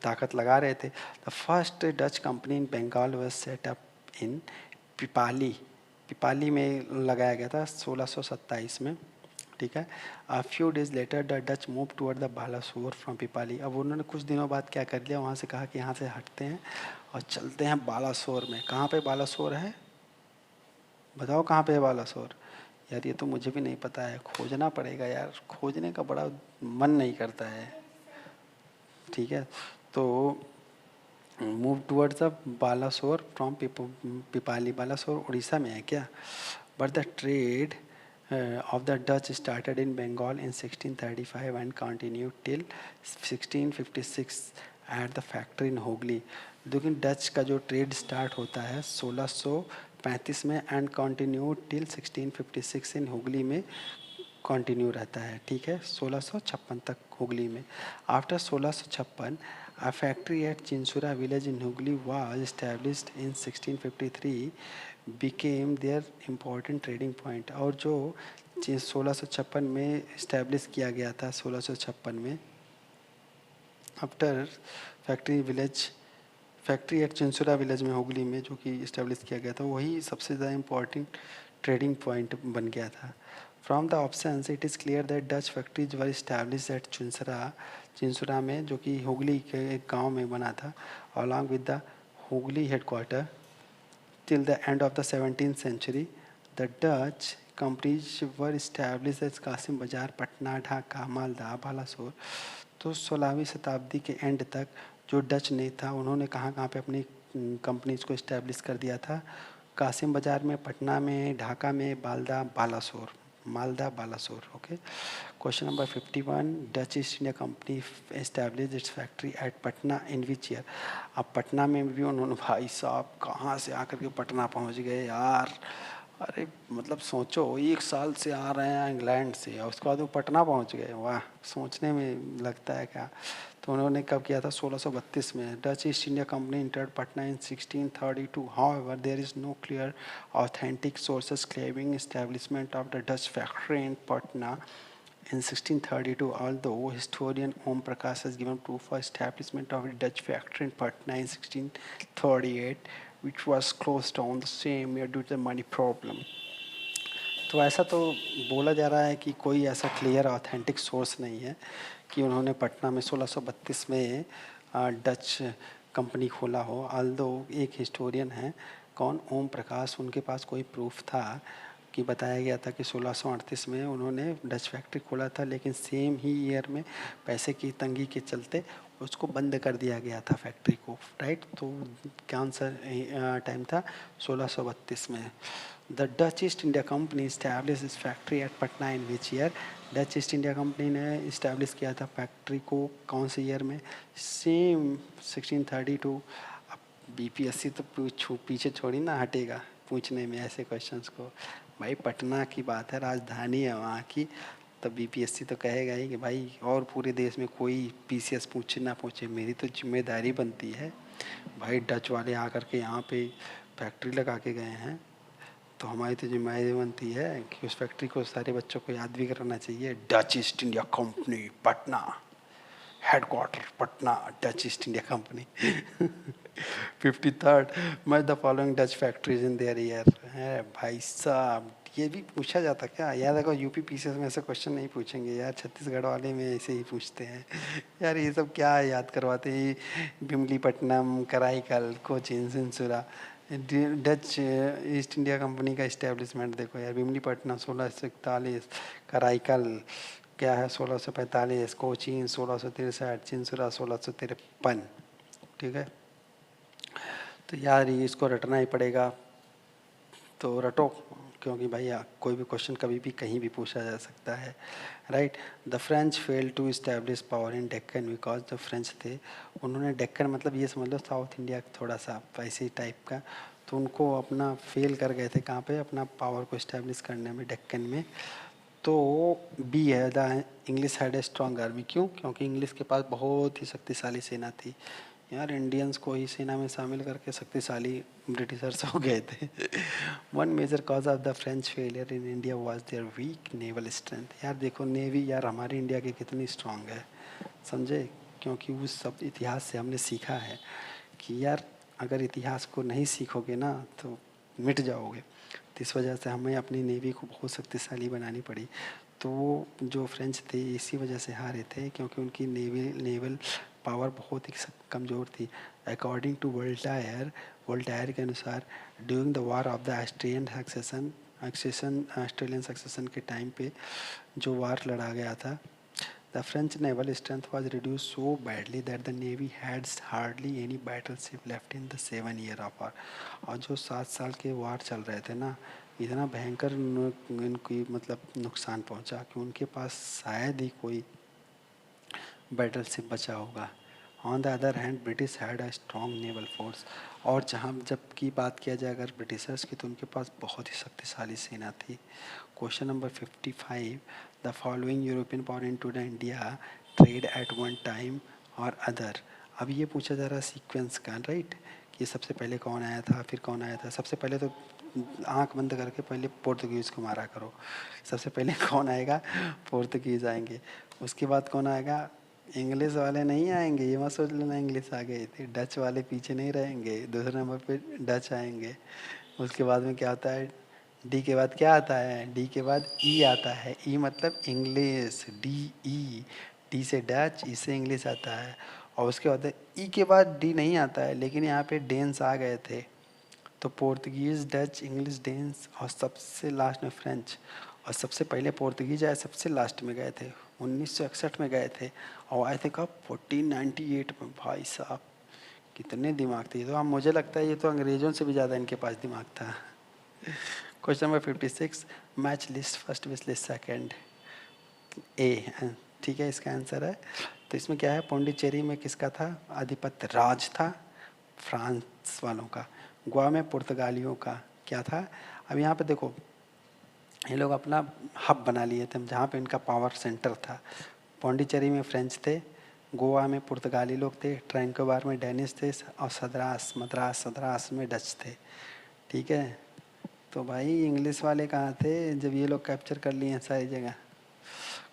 ताकत लगा रहे थे। The first Dutch company in Bengal was set up in Pipli. Pipli में लगाया गया था 1627 में, ठीक है। A few days later the Dutch move toward the Balasore from Pipli. अब उन्होंने कुछ दिनों बाद क्या कर लिया, वहाँ से कहा कि यहाँ से हटते हैं और चलते हैं बालासोर में। कहाँ पे बालासोर है? बताओ कहाँ पे है बालासोर? यार ये तो मुझे भी नहीं पता है, खोजना पड़ेगा यार, खोजने का बड़ा मन नहीं करता है, ठीक है। तो move towards the Balasore from Pipli. Balasore Orissa में है क्या? But the trade of the Dutch started in Bengal in 1635 and continued till 1656 at the factory in Hooghly। लेकिन डच का जो ट्रेड स्टार्ट होता है 1635 में एंड कंटिन्यू टिल 1656 इन हुगली में कंटिन्यू रहता है, ठीक है, 1656 तक हुगली में। After 1656 a factory at Chinsura village in Hooghly was established in 1653 became their important trading point। और जो 1656 में इस्टेब्लिश किया गया था 1656 में, after factory eight Chinsurah village में हुगली में जो कि इस्टेब्लिश किया गया था, वही सबसे ज़्यादा इम्पोर्टेंट ट्रेडिंग पॉइंट बन गया था। From the options it is clear that Dutch factories were establish at Chinsurah में, जो कि हुगली के एक गांव में बना था, along with the Hooghly headquarter till the end of the 17th century। The Dutch companies were established as Kasimbazar, Patna, Dhaka, Malda, Balasore. तो 16वीं शताब्दी के एंड तक जो डच ने था उन्होंने कहाँ कहाँ पे अपनी कंपनीज को इस्टेब्लिश कर दिया था? कासिम बाजार में, पटना में, ढाका में, Malda Balasore. Okay. Question number 51। Dutch East India company establish it's factory at Patna in which year. अब पटना में भी उन्होंने, भाई साहब कहाँ से आकर के पटना पहुँच गए यार, अरे मतलब सोचो, एक साल से आ रहे हैं इंग्लैंड से और उसके बाद वो पटना पहुँच गए, वाह, सोचने में लगता है क्या। तो उन्होंने कब किया था? 1632 में। Dutch East India company entered Patna in 1632। However there is no clear authentic sources claiming establishment of the Dutch factory in Patna in 1632, although historian Om Prakash has given proof of establishment of a Dutch factory in Patna in 1638, which was closed down the same year due to the money problem। तो ऐसा तो बोला जा रहा है कि कोई ऐसा क्लियर ऑथेंटिक सोर्स नहीं है कि उन्होंने पटना में 1632 में डच कंपनी खोला हो। आल्दो एक हिस्टोरियन है, कौन? ओम प्रकाश, उनके पास कोई प्रूफ था कि बताया गया था कि 1638 में उन्होंने डच फैक्ट्री खोला था, लेकिन सेम ही ईयर में पैसे की तंगी के चलते उसको बंद कर दिया गया था फैक्ट्री को, राइट। तो कौन सा टाइम था? 1632 में। The Dutch East India Company establish its factory at Patna in which year? Dutch East India Company ने इस्टेब्लिश किया था फैक्ट्री को कौन से ईयर में? सेम 1632। अब बीपीएससी तो पीछे छोड़ी ना हटेगा पूछने में ऐसे क्वेश्चंस को। भाई पटना की बात है, राजधानी है वहाँ की, तब बीपीएससी तो कहेगा ही कि भाई और पूरे देश में कोई पीसीएस पूछे ना पूछे, मेरी तो जिम्मेदारी बनती है। भाई डच वाले आकर के यहाँ पे फैक्ट्री लगा के गए हैं, तो हमारी तो जिम्मेदारी बनती है कि उस फैक्ट्री को सारे बच्चों को याद भी कराना चाहिए। Dutch East India company Patna, headquarter Patna, Dutch East India company. 53rd, match the following Dutch factories in their year. है भाई साहब, ये भी पूछा जाता क्या यार? देखो यूपी पीसीएस में ऐसे क्वेश्चन नहीं पूछेंगे यार, छत्तीसगढ़ वाले में ऐसे ही पूछते हैं। यार ये सब क्या याद करवाते हैं? Bimlipatnam, Karaikal, Cochin, Chinsura. Dutch East India Company का इस्टेब्लिशमेंट देखो यार, बिमलीपट्टनम 1641, कराईकल क्या है 1645, कोचीन 1663, चिंसुरा 1653। ठीक है, तो यार ये इसको रटना ही पड़ेगा, तो रटो, क्योंकि भाई कोई भी क्वेश्चन कभी भी कहीं भी पूछा जा सकता है, right. The French fail to establish power in Deccan because जो फ्रेंच थे उन्होंने डेक्कन मतलब ये समझ लो साउथ इंडिया थोड़ा सा वैसे टाइप का, तो उनको अपना फेल कर गए थे कहाँ पे अपना पावर को इस्टेब्लिश करने में, डेक्कन में। तो बी है, the English had a strong army. क्यों? क्योंकि इंग्लिश के पास बहुत ही शक्तिशाली सेना थी। यार इंडियंस को ही सेना में शामिल करके शक्तिशाली ब्रिटिशर्स हो गए थे। One major cause of the French failure in India was their weak naval strength. यार देखो नेवी यार हमारी इंडिया की कितनी स्ट्रांग है, समझे? क्योंकि उस सब इतिहास से हमने सीखा है कि यार अगर इतिहास को नहीं सीखोगे ना तो मिट जाओगे। तो इस वजह से हमें अपनी नेवी को बहुत शक्तिशाली बनानी पड़ी। तो वो जो फ्रेंच थे इसी वजह से हारे थे, क्योंकि उनकी नेवल पावर बहुत ही कमज़ोर थी। अकॉर्डिंग टू वोल्टायर के अनुसार during the war of the Australian succession के टाइम पे जो वार लड़ा गया था, the French naval strength was reduced so badly that the navy had hardly any battleship left in the 7 year of war। और जो 7 साल के वार चल रहे थे ना, इतना भयंकर इनकी मतलब नुकसान पहुंचा कि उनके पास शायद ही कोई बैटलशिप बचा होगा। On the other hand British had a strong naval force. और जहाँ जब की बात किया जाए अगर ब्रिटिशर्स की, तो उनके पास बहुत ही शक्तिशाली सेना थी। Question number 55, the following European power in to the India trade at one time और अदर। अब ये पूछा जा रहा है सीक्वेंस का, राइट, कि सबसे पहले कौन आया था फिर कौन आया था। सबसे पहले तो आंख बंद करके पहले पोर्तुगीज़ को मारा करो। सबसे पहले कौन आएगा? पोर्तुगीज़ आएंगे। उसके बाद कौन आएगा? इंग्लिश वाले नहीं आएंगे, ये मत सोच लेना इंग्लिश आ गए थे। डच वाले पीछे नहीं रहेंगे, दूसरे नंबर पे डच आएंगे। उसके बाद में क्या आता है? डी के बाद क्या आता है? डी के बाद ई आता है। ई मतलब इंग्लिश, डी ई। डी से डच, ई से इंग्लिश आता है। और उसके बाद ई के बाद डी नहीं आता है, लेकिन यहाँ पे डेन्स आ गए थे, तो पोर्तुगीज़, डच, इंग्लिश, डेन्स और सबसे लास्ट में फ्रेंच। और सबसे पहले पोर्तुगीज आए, सबसे लास्ट में गए थे, 1961 में गए थे। और आए थे कब? 1498 में। भाई साहब कितने दिमाग थे ये तो। अब मुझे लगता है ये तो अंग्रेज़ों से भी ज़्यादा इनके पास दिमाग था। Question number 56, match list first which list second. A, ठीक है, इसका आंसर है। तो इसमें क्या है? पौंडीचेरी में किसका था आधिपत्य? राज था फ्रांस वालों का। गोवा में पुर्तगालियों का क्या था? अब यहाँ पे देखो ये लोग अपना हब बना लिए थे जहाँ पे इनका पावर सेंटर था। पौंडीचेरी में फ्रेंच थे, गोवा में पुर्तगाली लोग थे, ट्रैंकोबार में डेनिश थे और सदरास में डच थे। ठीक है, तो भाई इंग्लिश वाले कहाँ थे जब ये लोग कैप्चर कर लिए हैं सारी जगह।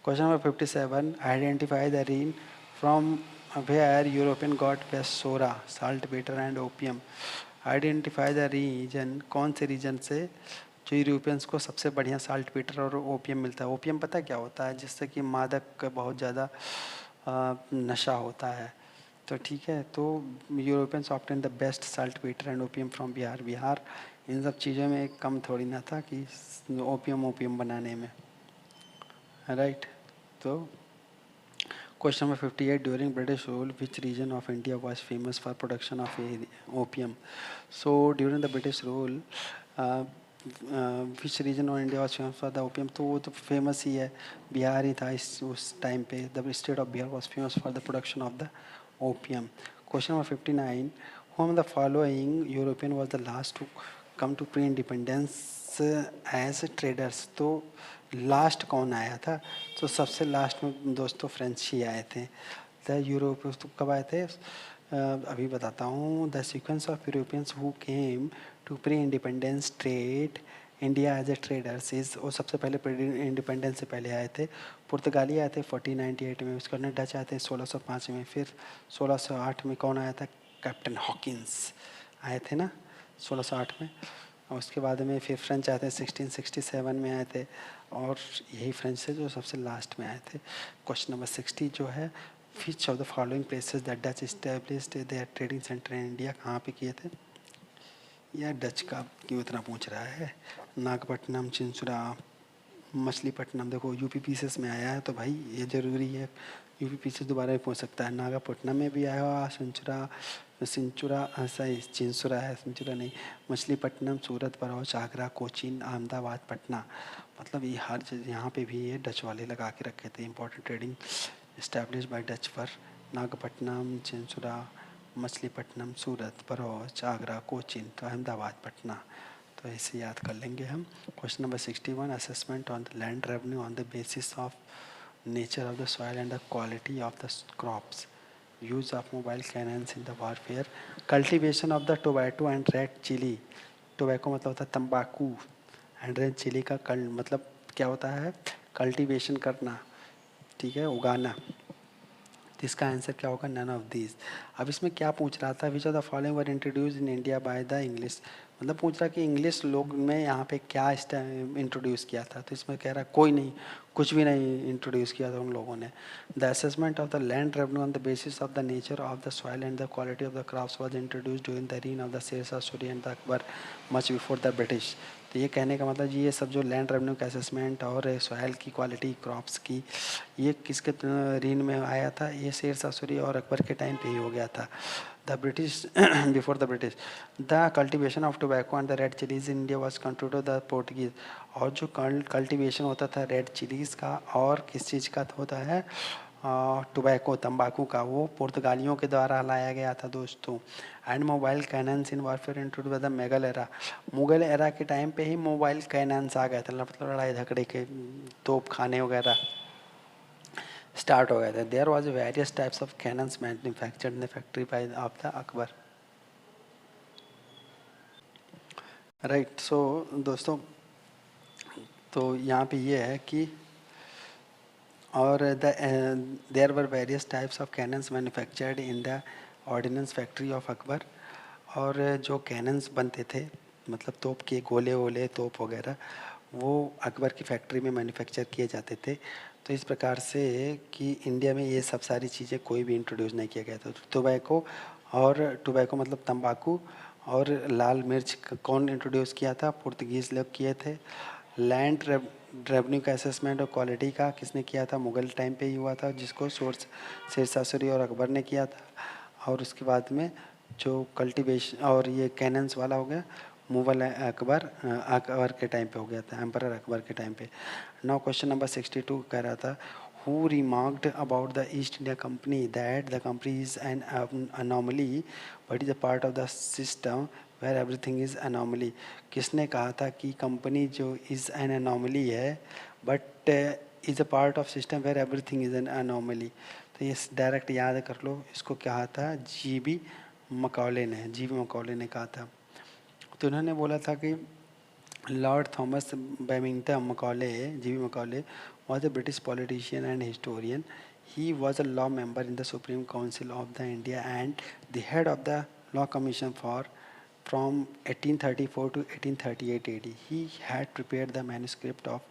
Question number 57, identify the reign from where European got best सोरा, saltpetre and opium. Identify the region, कौन से रीजन से जो यूरोपियंस को सबसे बढ़िया साल्ट पेटर और ओपियम मिलता है। ओपियम पता क्या होता है? जिससे कि मादक का बहुत ज़्यादा नशा होता है। तो ठीक है, तो Europeans obtain the best saltpetre and opium from Bihar. Bihar इन सब चीज़ों में एक कम थोड़ी ना था कि ओपियम बनाने में, राइट। तो Question number 58. During British rule, which region of India was famous for production of opium? So during the British rule, uh, which region of India was famous for the opium? तो वो तो famous ही है, बिहार ही था इस उस time पे. The state of Bihar was famous for the production of the opium. Question number 59. Whom the following European was the last to come to pre-independence as traders? तो लास्ट कौन आया था? तो सबसे लास्ट में दोस्तों फ्रेंच ही आए थे. द यूरोप तो कब आए थे? अभी बताता हूँ. The sequence of Europeans who came to pre independence trade India as a traders is, वो सबसे पहले प्री इंडिपेंडेंस से पहले आए थे. पुर्तगाली आए थे 1498 में, उसके बाद डच आए थे 1605 में, फिर 1608 में कौन आया था? कैप्टन हॉकिंस आए थे ना 1608 में. और उसके बाद में फिर फ्रेंच आए थे 1667 में आए थे, और यही फ्रेंच से जो सबसे लास्ट में आए थे. क्वेश्चन नंबर 60 जो है, which of the following places that Dutch established their trading centre in India, कहाँ पे किए थे? यार डच का क्यों इतना पूछ रहा है? नागपट्टनम, चिंसुरा, मछलीपट्टनम. देखो यूपी पीसेस में आया है तो भाई ये ज़रूरी है, यूपी पीसेस दोबारा भी पूछ सकता है. नागपट्टनम में भी आया हुआ, सिंचुरा सिंचुरा सही चिंसुरा है, सिंचुरा नहीं. मछलीपट्टनम, सूरत, बरौच, आगरा, कोचीन, अहमदाबाद, पटना. मतलब ये हर यहाँ पे भी ये डच वाले लगा के रखे थे. Important trading establish by Dutch पर नागपट्टनम, चिंसुरा, मछलीपट्टनम, सूरत, बरौच, आगरा, कोचीन, तो अहमदाबाद, पटना. तो ऐसे याद कर लेंगे हम. Question number 61. Assessment on the land revenue on the basis of nature of the soil and the quality of the crops. Use of mobile cannons in the warfare. Cultivation of the tobacco and red chilli. Tobacco मतलब होता है तम्बाकू, एंड रेड चिली का मतलब क्या होता है? कल्टिवेशन करना, ठीक है, उगाना. तो इसका आंसर क्या होगा? None of these. अब इसमें क्या पूछ रहा था? Which of the following were introduce in India by the English. मतलब पूछ रहा कि इंग्लिश लोग में यहाँ पे क्या इंट्रोड्यूस किया था. तो इसमें कह रहा कोई नहीं, कुछ भी नहीं इंट्रोड्यूस किया था उन लोगों ने. The assessment of the land revenue on the basis of the nature of the soil and the quality of the crops was introduce during the reign of the Sher Shah Suri and the Akbar much before the British. तो ये कहने का मतलब ये सब जो लैंड रेवेन्यू का असेसमेंट और सॉइल की क्वालिटी, क्रॉप्स की, ये किसके रीन में आया था? ये शेरशाह सूरी और अकबर के टाइम पे ही हो गया था. The British before the British. The cultivation of tobacco and the red chillies in India was controlled the Portuguese. और जो कल्टिवेशन होता था रेड चिलीज का और किस चीज़ का होता है? टोबैको, तंबाकू का, वो पुर्तगालियों के द्वारा लाया गया था दोस्तों. And mobile cannons in warfare introduce by the Mughal era. Mughal era के टाइम पे ही मोबाइल कैनन्स आ गए थे, मतलब लड़ाई झगड़े के तोप खाने वगैरह स्टार्ट हो गए थे. There was various types of cannons manufactured in the factory by of the Akbar. Right. So दोस्तों, तो यहाँ पे ये है कि और there were various types of cannons manufactured in the ordnance factory of Akbar. और जो कैनन्स बनते थे, मतलब तोप के गोले वोले तोप वगैरह, वो अकबर की फैक्ट्री में मैन्युफैक्चर किए जाते थे. तो इस प्रकार से कि इंडिया में ये सब सारी चीज़ें कोई भी इंट्रोड्यूस नहीं किया गया था. टोबैको, और टोबैको मतलब तंबाकू और लाल मिर्च कौन इंट्रोड्यूस किया था? पुर्तगीज़ लोग किए थे. लैंड रेवेन्यू का असेसमेंट और क्वालिटी का किसने किया था? मुगल टाइम पे ही हुआ था, जिसको सोर्स शेरशाह सूरी और अकबर ने किया था. और उसके बाद में जो कल्टीवेशन और ये कैनन्स वाला हो गया, मुगल अकबर के टाइम पे हो गया था, एम्परर अकबर के टाइम पे. नाउ क्वेश्चन नंबर 62 कह रहा था, who remarked about the East India Company that the company is an anomaly but is a part of the system where everything is anomaly. किसने कहा था कि कंपनी जो is an anomaly है but is a part of system where everything is an anomaly. तो ये डायरेक्ट याद कर लो, इसको कहा था जी.बी. मकौले ने. जी.बी. मकौले ने कहा था. तो उन्होंने बोला था कि Lord Thomas Babington Macaulay, G.B. Macaulay, was a British politician and historian. He was a law member in the Supreme Council of the India and the head of the Law Commission for from 1834 to 1838 AD. He had prepared the manuscript of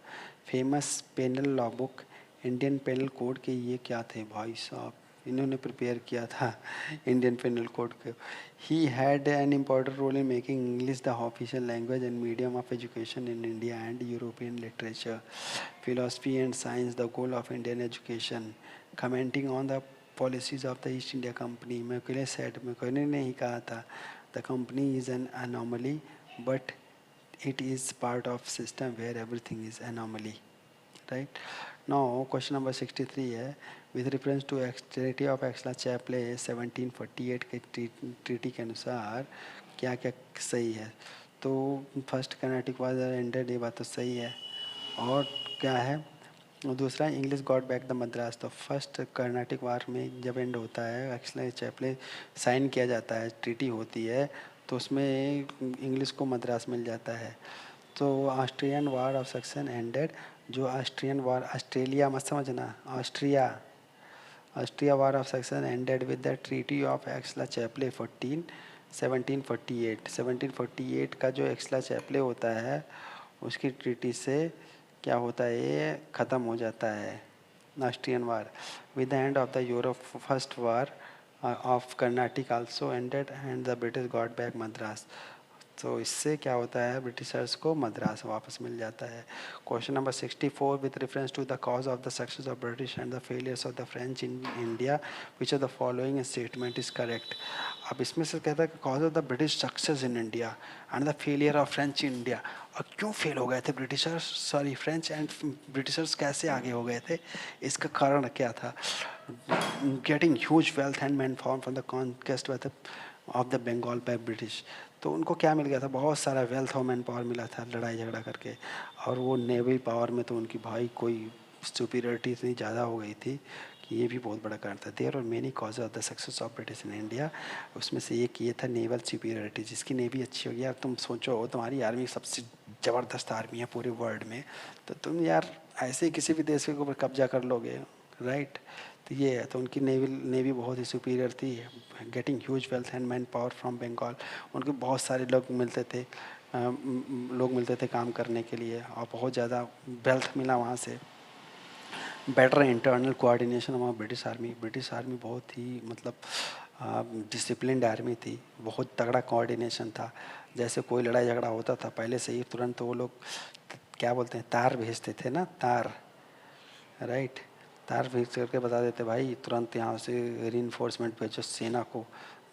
famous penal law book, Indian Penal Code. के ये क्या थे भाई साहब, इन्होंने प्रिपेयर किया था इंडियन पेनल कोड को. He had an important role in making English the official language and medium of education in India and European literature, philosophy and science the goal of Indian education. commenting on the policies of the East India Company. Macaulay said, Macaulay ने ही कहा था, the company is an anomaly, but it is part of system where everything is anomaly. Right? Now, question number 63 है, with reference to treaty of Aix-la-Chapelle 1748 के treaty के अनुसार क्या क्या सही है? तो फर्स्ट कर्नाटिक वार एंडेड, ये बात तो सही है। और क्या है दूसरा, English got back the Madras. तो फर्स्ट कर्नाटिक वार में जब एंड होता है, Aix-la-Chapelle साइन किया जाता है, ट्रीटी होती है, तो उसमें इंग्लिश को मद्रास मिल जाता है। तो Austrian war of succession ended, जो ऑस्ट्रियन वार, ऑस्ट्रेलिया मत समझना, Austria war of succession ended with the treaty of Aix-la-Chapelle 1748। 1748 का जो Aix-la-Chapelle होता है, उसकी ट्रीटी से क्या होता है, ये ख़त्म हो जाता है Austrian war. With the end of the Europe first war of Carnatic also ended and the British got back Madras. तो इससे क्या होता है, ब्रिटिशर्स को मद्रास वापस मिल जाता है। Question number 64, with reference to the cause of the success of British and the failures of the French in India, which of the following statement is correct. अब इसमें से कहता है कि cause of the British success in India and the failure of French in India. और क्यों फेल हो गए थे Britishers, sorry French and Britishers कैसे आगे हो गए थे, इसका कारण क्या था? Getting huge wealth and man found from the conquest of the Bengal by British. तो उनको क्या मिल गया था, बहुत सारा वेल्थ और मैन पावर मिला था लड़ाई झगड़ा करके। और वो नेवी पावर में तो उनकी भाई कोई सुपीरियरिटी इतनी ज़्यादा हो गई थी कि ये भी बहुत बड़ा कारण था। देयर और many cause of the success of British in India. उसमें से एक ये था नेवल सुपीरियरिटी। जिसकी नेवी अच्छी होगी, यार तुम सोचो तुम्हारी आर्मी सबसे ज़बरदस्त आर्मी है पूरे वर्ल्ड में, तो तुम यार ऐसे ही किसी भी देश के ऊपर कब्जा कर लोगे, राइट? तो ये है, तो उनकी नेवी बहुत ही सुपीरियर थी। Getting huge wealth and manpower from Bengal, उनको बहुत सारे लोग मिलते थे काम करने के लिए, और बहुत ज़्यादा वेल्थ मिला वहाँ से। बेटर इंटरनल कोऑर्डिनेशन हमारा ब्रिटिश आर्मी बहुत ही मतलब डिसिप्लिन्ड आर्मी थी, बहुत तगड़ा कोऑर्डिनेशन था। जैसे कोई लड़ाई झगड़ा होता था, पहले से ही तुरंत वो लोग क्या बोलते हैं, तार भेजते थे ना, तार, राइट? तार भेज करके बता देते, भाई तुरंत यहाँ से रीइंफोर्समेंट भेजो सेना को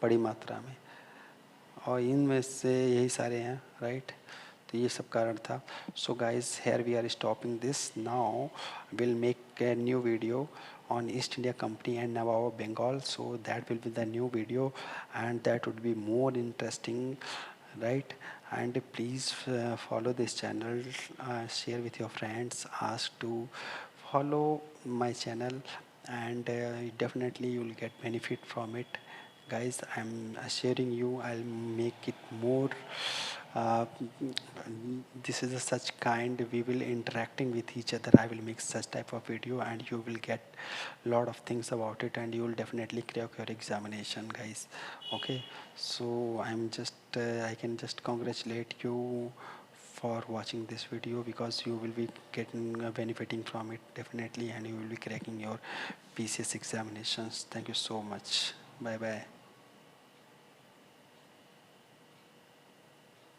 बड़ी मात्रा में। और इनमें से यही सारे हैं, राइट? तो ये सब कारण था। So guys, here we are stopping this now, will make a new video on East India Company and Nawab Bengal, so that will be the new video and that would be more interesting, right? And please follow this channel, share with your friends, ask to follow my channel, and definitely you will get benefit from it. Guys, I'm assuring you I'll make it more uh, this is a such kind, we will interacting with each other. I will make such type of video and you will get lot of things about it, and you will definitely clear your examination, guys. Okay, so I can just congratulate you for watching this video, because you will be getting benefiting from it definitely, and you will be cracking your PCS examinations. Thank you so much. Bye bye.